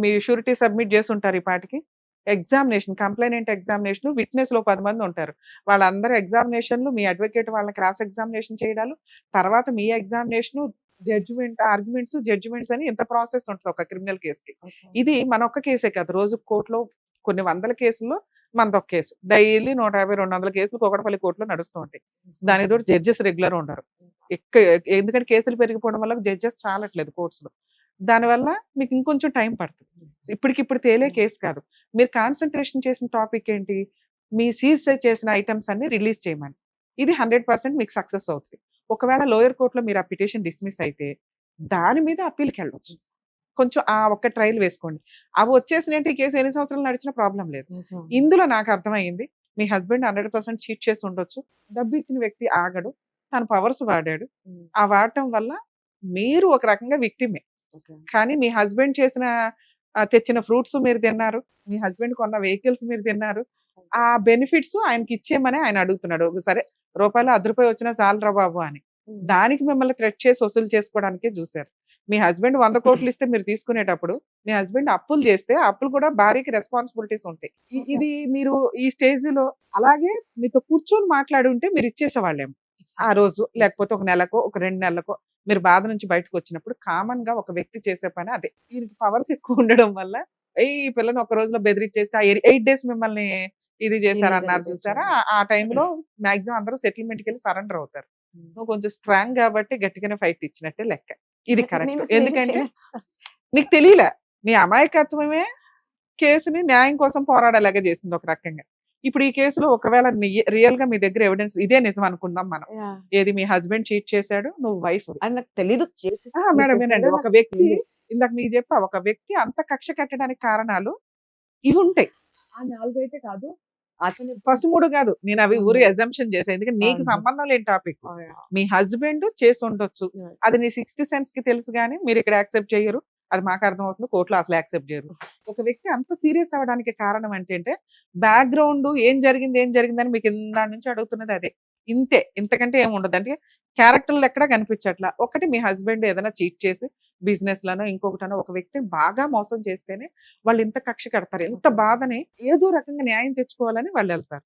మీ షూరిటీ సబ్మిట్ చేసి ఉంటారు. ఈ పాటికి ఎగ్జామినేషన్, కంప్లైనెంట్ ఎగ్జామినేషన్, విట్నెస్ లో 10 మంది ఉంటారు. వాళ్ళందరూ ఎగ్జామినేషన్లు, మీ అడ్వకేట్ వాళ్ళని క్రాస్ ఎగ్జామినేషన్ చేయడాలు, తర్వాత మీ ఎగ్జామినేషన్, జడ్జిమెంట్, ఆర్గ్యుమెంట్స్, జడ్జిమెంట్స్ అని ఇంత ప్రాసెస్ ఉంటుంది ఒక క్రిమినల్ కేసుకి. ఇది మన ఒక్క కేసే కాదు, రోజు కోర్టులో కొన్ని వందల కేసుల్లో మనదొక కేసు. డైలీ 150-200 కేసులు కూకట్పల్లి కోర్టులో నడుస్తూ ఉంటాయి. దానికి తోడు జడ్జెస్ రెగ్యులర్ ఉండరు. ఎందుకంటే కేసులు పెరిగిపోవడం వల్ల జడ్జెస్ చాలట్లేదు కోర్ట్స్ లో. దానివల్ల మీకు ఇంకొంచెం టైం పడుతుంది. ఇప్పటికిప్పుడు తేలే కేసు కాదు. మీరు కాన్సన్ట్రేషన్ చేసిన టాపిక్ ఏంటి? మీ సీజ్ చేసిన ఐటమ్స్ అన్ని రిలీజ్ చేయమని. ఇది 100% మీకు సక్సెస్ అవుతుంది. ఒకవేళ లోయర్ కోర్టులో మీరు ఆ పిటిషన్ డిస్మిస్ అయితే దాని మీద అప్పీల్కి వెళ్ళవచ్చు. కొంచెం ఆ ఒక్క ట్రయల్ వేసుకోండి. అవి వచ్చేసినట్టు ఈ కేసు ఎన్ని సంవత్సరాలు నడిచినా ప్రాబ్లం లేదు. ఇందులో నాకు అర్థమైంది మీ హస్బెండ్ 100% చీట్ చేసి ఉండొచ్చు. డబ్బు ఇచ్చిన వ్యక్తి ఆగడు, తన పవర్స్ వాడాడు. ఆ వాడటం వల్ల మీరు ఒక రకంగా విక్టిమే. కానీ మీ హస్బెండ్ తెచ్చిన ఫ్రూట్స్ మీరు తిన్నారు, మీ హస్బెండ్ కొన్న వెహికల్స్ మీరు తిన్నారు. ఆ బెనిఫిట్స్ ఆయనకి ఇచ్చేయమని ఆయన అడుగుతున్నాడు. సరే రూపాయలు 10 రూపాయలు వచ్చినా చాలరా బాబు అని. దానికి మిమ్మల్ని థ్రెట్ చేసి వసూలు చేసుకోవడానికే చూశారు. మీ హస్బెండ్ 100 కోట్లు ఇస్తే మీరు తీసుకునేటప్పుడు మీ హస్బెండ్ అప్పులు చేస్తే అప్పులు కూడా భార్యకి రెస్పాన్సిబిలిటీస్ ఉంటాయి. ఇది మీరు ఈ స్టేజ్ లో అలాగే మీతో కూర్చొని మాట్లాడి ఉంటే మీరు ఇచ్చేసేవాళ్ళేమో ఆ రోజు, లేకపోతే ఒక నెలకో ఒక 2 నెలలకో మీరు బాధ నుంచి బయటకు వచ్చినప్పుడు. కామన్ గా ఒక వ్యక్తి చేసే పని అదే. దీనికి పవర్స్ ఎక్కువ ఉండడం వల్ల ఈ పిల్లని ఒక రోజులో బెదిరించేస్తే 8 days మిమ్మల్ని ఇది చేశారన్నారు చూసారా, ఆ టైంలో మాక్సిమం అందరూ సెటిల్మెంట్కి వెళ్ళి సరెండర్ అవుతారు. నువ్వు కొంచెం స్ట్రాంగ్ కాబట్టి గట్టిగానే ఫైట్ ఇచ్చినట్టే లెక్క. ఇది కరెక్ట్. ఎందుకంటే నీకు తెలియలే, నీ అమాయకత్వమే కేసుని న్యాయం కోసం పోరాడేలాగా చేసింది ఒక రకంగా. ఇప్పుడు ఈ కేసులో ఒకవేళ రియల్ గా మీ దగ్గర ఎవిడెన్స్ ఇదే నిజం అనుకుందాం మనం. ఏది మీ హస్బెండ్ చీట్ చేశాడు, నువ్వు వైఫ్. నాకు తెలీదు. మేడం వినండి, ఒక వ్యక్తి ఇందాక మీకు చెప్పా, ఒక వ్యక్తి అంత కక్ష కట్టడానికి కారణాలు ఇవి ఉంటాయి. ఆ 4 అయితే కాదు, అతను ఫస్ట్ 3 కాదు. నేను అవి ఊరి అజంప్షన్ చేశాను, ఎందుకంటే నీకు సంబంధం లేని టాపిక్. మీ హస్బెండ్ చేసి ఉండొచ్చు, అది నీ 6th sense కి తెలుసు, కానీ మీరు ఇక్కడ యాక్సెప్ట్ చేయరు. అది మాకు అర్థం అవుతుంది, కోర్టులో అసలు యాక్సెప్ట్ చేయరు. ఒక వ్యక్తి అంత సీరియస్ అవ్వడానికి కారణం ఏంటంటే బ్యాక్గ్రౌండ్ ఏం జరిగిందని మీకు ఇందాని నుంచి అడుగుతున్నది అదే. ఇంతే, ఇంతకంటే ఏమి ఉండదు. అంటే క్యారెక్టర్లు ఎక్కడా కనిపించట్లా. ఒకటి మీ హస్బెండ్ ఏదైనా చీట్ చేసి బిజినెస్ లను ఇంకొకటనో ఒక వ్యక్తిని బాగా మోసం చేస్తేనే వాళ్ళు ఇంత కక్ష కడతారు. ఎంత బాధని ఏదో రకంగా న్యాయం తెచ్చుకోవాలని వాళ్ళు వెళ్తారు.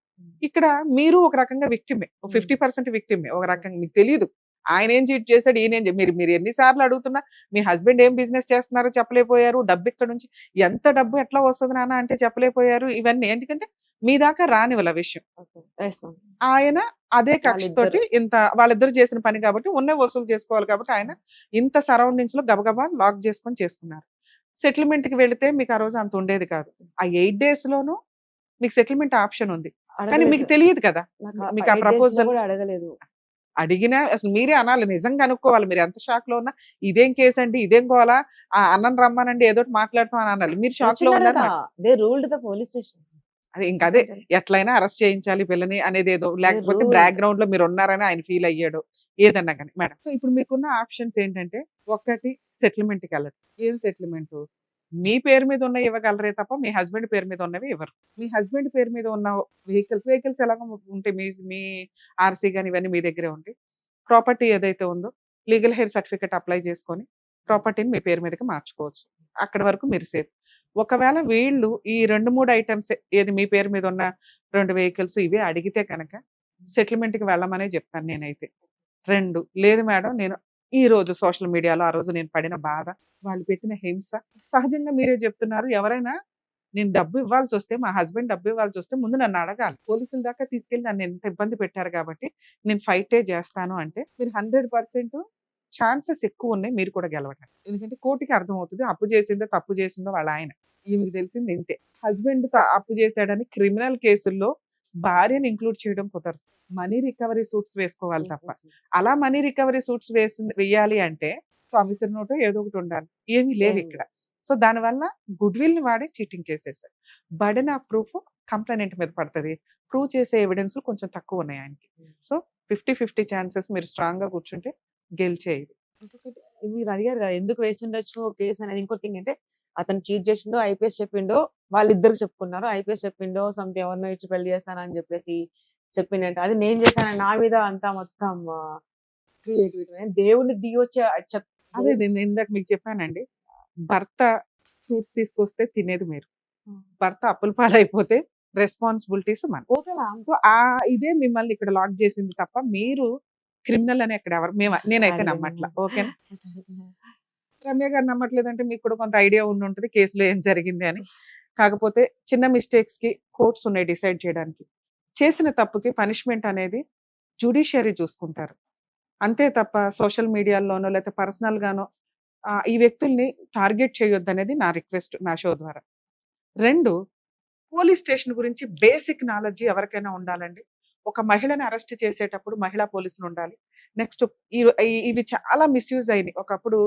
ఇక్కడ మీరు ఒక రకంగా విక్టిమే, 50% విక్టిమే. ఒక రకంగా మీకు తెలియదు ఆయన ఏం చీట్ చేశాడు, ఈయన ఏం మీరు మీరు ఎన్నిసార్లు అడుగుతున్నా మీ హస్బెండ్ ఏం బిజినెస్ చేస్తున్నారో చెప్పలేకపోయారు, డబ్బు ఇక్కడ నుంచి ఎంత డబ్బు ఎట్లా వస్తుంది నాన్న అంటే చెప్పలేకపోయారు. ఇవన్నీ ఎందుకంటే మీ దాకా రానివ్వాల విషయం. Yes ma'am. ఆయన అదే కక్షతోటి ఇంత వాళ్ళిద్దరు చేసిన పని కాబట్టి ఉన్నే వసూలు చేసుకోవాలి కాబట్టి ఆయన ఇంత సరౌండింగ్స్ లో గబగబా లాక్ చేసుకున్నారు. సెటిల్మెంట్ కి వెళితే మీకు ఆ రోజు అంత ఉండేది కాదు. ఆ 8 days లోనూ మీకు సెటిల్మెంట్ ఆప్షన్ ఉంది. కానీ మీకు తెలియదు కదా. మీకు ఆ ప్రపోజల్ కూడా అడగలేదు. అడిగినా అసలు మీరే అనాలి, నిజంగా అనుకోవాలి. మీరు ఎంత షాక్ లో ఉన్నా ఇదేం కేసు అండి, ఇదేం గోలా, ఆ అన్నం రమ్మానండి ఏదో మాట్లాడుతాం అని అనాలి. మీరు షాక్ లో ఉన్నారు. They ruled the police station. అదే ఇంకా అదే ఎట్లయినా అరెస్ట్ చేయించాలి పిల్లని అనేది ఏదో, లేకపోతే ruled. బ్యాక్గ్రౌండ్ లో మీరు ఉన్నారని ఆయన ఫీల్ అయ్యాడు, ఏదన్నా కానీ. మేడం సో ఇప్పుడు మీకున్న ఆప్షన్స్ ఏంటంటే, ఒకటి సెటిల్మెంట్ కి వెళ్ళడం. ఏం సెటిల్మెంట్? మీ పేరు మీద ఉన్న ఇవ్వగలరే తప్ప మీ హస్బెండ్ పేరు మీద ఉన్నవి ఇవ్వరు. మీ హస్బెండ్ పేరు మీద ఉన్న వెహికల్స్ ఎలాగో ఉంటాయి, మీ ఆర్సీ కానీ ఇవన్నీ మీ దగ్గరే ఉంటాయి. ప్రాపర్టీ ఏదైతే ఉందో లీగల్ హెయిర్ సర్టిఫికేట్ అప్లై చేసుకొని ప్రాపర్టీని మీ పేరు మీదకి మార్చుకోవచ్చు. అక్కడి వరకు మీరు సేఫ్. ఒకవేళ వీళ్ళు ఈ 2-3 ఐటమ్స్ ఏది మీ పేరు మీద ఉన్న 2 వెహికల్స్ ఇవే అడిగితే కనుక సెటిల్మెంట్ కి వెళ్ళమనే చెప్తాను నేనైతే. 2 లేదు మేడం, నేను ఈ రోజు సోషల్ మీడియాలో ఆ రోజు నేను పడిన బాధ, వాళ్ళు పెట్టిన హింస, సహజంగా మీరే చెప్తున్నారు, ఎవరైనా నేను డబ్బు ఇవ్వాల్సి వస్తే, మా హస్బెండ్ డబ్బు ఇవ్వాల్సి వస్తే ముందు నన్ను అడగాలి. పోలీసుల దాకా తీసుకెళ్ళి నన్ను ఎంత ఇబ్బంది పెట్టారు కాబట్టి నేను ఫైటే చేస్తాను అంటే మీరు 100% ఛాన్సెస్ ఎక్కువ ఉన్నాయి మీరు కూడా గెలవడానికి. ఎందుకంటే కోర్టుకి అర్థమవుతుంది అప్పు చేసిందో తప్పు చేసిందో వాళ్ళ ఆయన, ఈమెకి తెలిసింది ఇంతే. హస్బెండ్ అప్పు చేశాడని క్రిమినల్ కేసుల్లో భార్యను ఇంక్లూడ్ చేయడం కుదరదు. మనీ రికవరీ సూట్స్ వేసుకోవాలి తప్ప. అలా మనీ రికవరీ సూట్స్ వేయాలి అంటే ప్రామిసరీ నోటో ఏదో ఒకటి ఉండాలి, ఏమీ లేవు ఇక్కడ. సో దానివల్ల గుడ్ విల్ ని వాడి చీటింగ్ కేసేసారు. బర్డెన్ ఆఫ్ ప్రూఫ్ కంప్లైంట్ మీద పడుతుంది. ప్రూవ్ చేసే ఎవిడెన్స్ కొంచెం తక్కువ ఉన్నాయి ఆయనకి. సో 50-50 ఛాన్సెస్ మీరు స్ట్రాంగ్ గా కూర్చుంటే గెలిచేది. ఇంకొకటి మీరు అడిగారు కదా ఎందుకు వేసి ఉండొచ్చు కేసు అనేది. ఇంకోటి ఏంటంటే అతను చీట్ చేసిండో ఐపీఎస్ చెప్పిండో, వాళ్ళిద్దరికి చెప్పుకున్నారు. ఐపీఎస్ చెప్పిండో సంథింగ్ ఎవరినో ఇచ్చి పెళ్లి చేస్తానని చెప్పేసి చెప్పిండంట. అది నేను చేశాను నా మీద అంతా మొత్తం క్రియేటివిటీ. దేవుడిని దిగి వచ్చే అదే నేను ఇందాక మీకు చెప్పానండి, భర్త ఫ్రూట్స్ తీసుకొస్తే తినేది మీరు, భర్త అప్పుల పాలైపోతే రెస్పాన్సిబిలిటీస్ మన. Okay ma'am. సో ఇదే మిమ్మల్ని ఇక్కడ లాక్ చేసింది తప్ప మీరు క్రిమినల్ అని ఎక్కడ ఎవరు నేనైతే నమ్మట్లా. ఓకేనా? రమ్య గారు నమ్మట్లేదంటే మీకు కూడా కొంత ఐడియా ఉండి ఉంటుంది కేసులో ఏం జరిగింది అని. కాకపోతే చిన్న మిస్టేక్స్ కి కోర్ట్స్ ఉన్నాయి డిసైడ్ చేయడానికి. చేసిన తప్పుకి పనిష్మెంట్ అనేది జ్యుడిషియరీ చూసుకుంటారు అంతే తప్ప సోషల్ మీడియాలోనో లేకపోతే పర్సనల్ గానో ఈ వ్యక్తుల్ని టార్గెట్ చేయొద్దు అనేది నా రిక్వెస్ట్ నా షో ద్వారా. 2 పోలీస్ స్టేషన్ గురించి బేసిక్ నాలెడ్జ్ ఎవరికైనా ఉండాలండి. ఒక మహిళని అరెస్ట్ చేసేటప్పుడు మహిళా పోలీసులు ఉండాలి. నెక్స్ట్ ఇవి చాలా మిస్యూజ్ అయినాయి. ఒకప్పుడు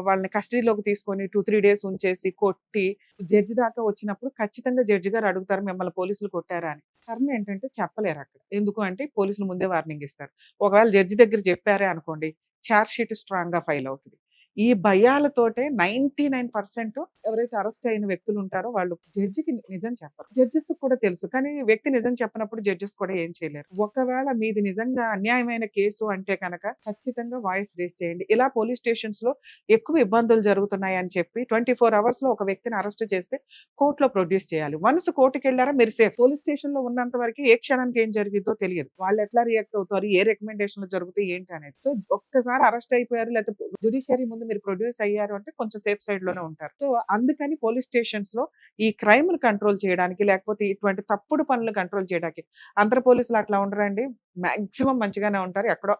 వాళ్ళని కస్టడీలోకి తీసుకొని 2-3 days ఉంచేసి కొట్టి జడ్జి దాకా వచ్చినప్పుడు ఖచ్చితంగా జడ్జి గారు అడుగుతారు మిమ్మల్ని పోలీసులు కొట్టారా అని. కర్మ ఏంటంటే చెప్పలేరు అక్కడ. ఎందుకు అంటే పోలీసులు ముందే వార్నింగ్ ఇస్తారు. ఒకవేళ జడ్జి దగ్గర చెప్పారే అనుకోండి ఛార్జ్ షీట్ స్ట్రాంగ్ గా ఫైల్ అవుతుంది. ఈ భయాలతోటే 99% ఎవరైతే అరెస్ట్ అయిన వ్యక్తులు ఉంటారో వాళ్ళు జడ్జికి నిజం చెప్పరు. జడ్జెస్ కూడా తెలుసు, కానీ వ్యక్తి నిజం చెప్పినప్పుడు జడ్జెస్ కూడా ఏం చేయలేరు. ఒకవేళ మీది నిజంగా అన్యాయమైన కేసు అంటే కనుక ఖచ్చితంగా వాయిస్ రేస్ చేయండి. ఇలా పోలీస్ స్టేషన్స్ లో ఎక్కువ ఇబ్బందులు జరుగుతున్నాయి అని చెప్పి 24 hours లో ఒక వ్యక్తిని అరెస్ట్ చేస్తే కోర్టులో ప్రొడ్యూస్ చేయాలి. వన్స్ కోర్టుకి వెళ్ళారా మీరు సేఫ్. పోలీస్ స్టేషన్ లో ఉన్నంత వరకు ఏ క్షణానికి ఏం జరిగిందో తెలియదు, వాళ్ళు ఎట్లా రియాక్ట్ అవుతారు, ఏ రికమెండేషన్లు జరుగుతాయి ఏంటి అనేది. సో ఒక్కసారి అరెస్ట్ అయిపోయారు లేకపోతే జ్యుడిషియరీ ముందు మీరు ప్రొడ్యూస్ అయ్యారు అంటే కొంచెం సేఫ్ సైడ్ లోనే ఉంటారు. సో అందుకని పోలీస్ స్టేషన్స్ లో ఈ క్రైమ్ కంట్రోల్ చేయడానికి లేకపోతే ఇటువంటి తప్పుడు పనులు కంట్రోల్ చేయడానికి అందరు పోలీసులు అట్లా ఉండరండి. మాక్సిమం మంచిగానే ఉంటారు, ఎక్కడో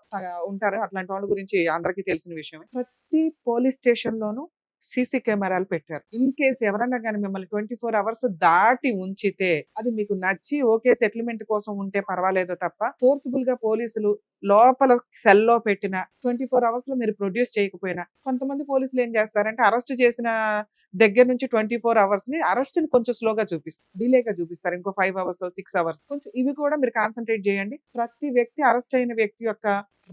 ఉంటారు. అట్లాంటి వాళ్ళ గురించి అందరికీ తెలిసిన విషయమే. ప్రతి పోలీస్ స్టేషన్ లోనూ సీసీ కెమెరాలు పెట్టారు. ఇన్ కేసు ఎవరన్నా కానీ మిమ్మల్ని 24 hours దాటి ఉంచితే అది మీకు నచ్చి ఓకే సెటిల్మెంట్ కోసం ఉంటే పర్వాలేదు తప్ప ఫోర్స్ఫుల్ గా పోలీసులు లోపల సెల్లో పెట్టిన 24 hours లో మీరు ప్రొడ్యూస్ చేయకపోయినా కొంతమంది పోలీసులు ఏం చేస్తారంటే అరెస్ట్ చేసిన దగ్గర నుంచి 24 hours ని అరెస్ట్ ని కొంచెం స్లోగా చూపిస్తారు, డిలేగా చూపిస్తారు. ఇంకో 5 hours 6 hours కొంచెం ఇవి కూడా మీరు కాన్సన్ట్రేట్ చేయండి. ప్రతి వ్యక్తి అరెస్ట్ అయిన వ్యక్తి యొక్క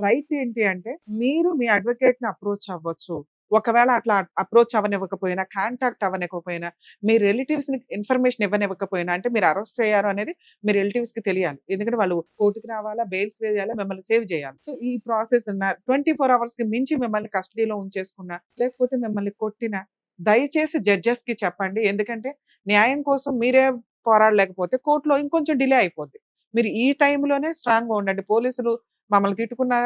రైట్ ఏంటి అంటే మీరు మీ అడ్వకేట్ ని అప్రోచ్ అవ్వచ్చు. ఒకవేళ అట్లా అప్రోచ్ అవ్వనివ్వకపోయినా కాంటాక్ట్ అవ్వనివ్వకపోయినా మీ రిలేటివ్స్ ని ఇన్ఫర్మేషన్ ఇవ్వనివ్వకపోయినా అంటే మీరు అరెస్ట్ అయ్యారు అనేది మీ రిలేటివ్స్ కి తెలియాలి. ఎందుకంటే వాళ్ళు కోర్టుకి రావాలా, బెయిల్స్ వేయాలా, మిమ్మల్ని సేవ్ చేయాలి. సో ఈ ప్రాసెస్ 24 hours కి మించి మిమ్మల్ని కస్టడీలో ఉంచేసుకున్నా లేకపోతే మిమ్మల్ని కొట్టినా దయచేసి జడ్జెస్ కి చెప్పండి. ఎందుకంటే న్యాయం కోసం మీరే పోరాడలేకపోతే కోర్టులో ఇంకొంచెం డిలే అయిపోద్ది. మీరు ఈ టైంలోనే స్ట్రాంగ్ గా ఉండండి. పోలీసులు మమ్మల్ని తిట్టుకున్నా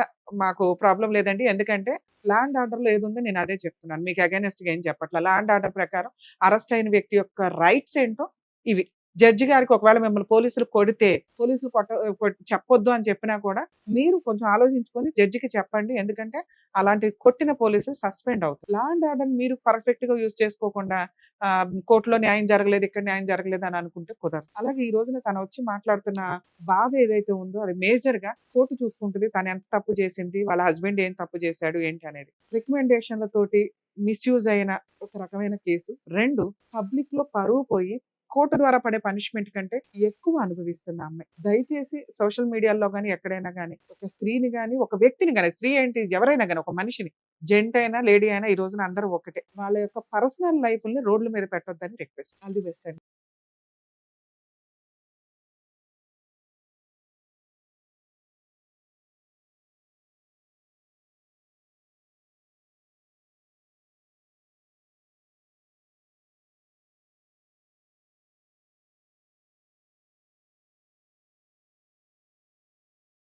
మాకు ప్రాబ్లం లేదండి. ఎందుకంటే లా అండ్ ఆర్డర్‌లో ఏదుందో నేను అదే చెప్తున్నాను. మీకు అగైనెస్ట్‌గా ఏం చెప్పట్లా. లా అండ్ ఆర్డర్ ప్రకారం అరెస్ట్ అయిన వ్యక్తి యొక్క రైట్స్ ఏంటో ఇవి. జడ్జి గారికి ఒకవేళ మిమ్మల్ని పోలీసులు కొడితే, పోలీసులు చెప్పొద్దు అని చెప్పినా కూడా మీరు కొంచెం ఆలోచించుకొని జడ్జికి చెప్పండి. ఎందుకంటే అలాంటి కొట్టిన పోలీసులు సస్పెండ్ అవుతారు. లా అండ్ ఆర్డర్‌ని మీరు పర్ఫెక్ట్‌గా యూజ్ చేసుకోకుండా కోర్ట్‌లో న్యాయం జరగలేదు, ఇక్కడ న్యాయం జరగలేదు అని అనుకుంటే కుదరదు. అలాగే ఈ రోజున తను వచ్చి మాట్లాడుతున్న బాధ ఏదైతే ఉందో అది మేజర్‌గా కోర్టు చూసుకుంటది. తను ఎంత తప్పు చేసింది, వాళ్ళ హస్బెండ్ ఏం తప్పు చేశాడు ఏంటి అనేది. రికమెండేషన్‌లతోటి మిస్‌యూజ్ అయిన ఒక రకమైన కేసు. 2 పబ్లిక్‌లో పరువు పోయి కోర్టు ద్వారా పడే పనిష్మెంట్ కంటే ఎక్కువ అనుభవిస్తుంది ఆ అమ్మాయి. దయచేసి సోషల్ మీడియాలో గాని, ఎక్కడైనా గాని ఒక స్త్రీని గాని, ఒక వ్యక్తిని గాని, స్త్రీ ఏంటి ఎవరైనా గాని, ఒక మనిషిని జెంట్ అయినా, లేడీ అయినా ఈ రోజున అందరూ ఒకటే. వాళ్ళ యొక్క పర్సనల్ లైఫ్‌ని రోడ్ల మీద పెట్టొద్దని రిక్వెస్ట్. ఆల్ ది బెస్ట్ అండి.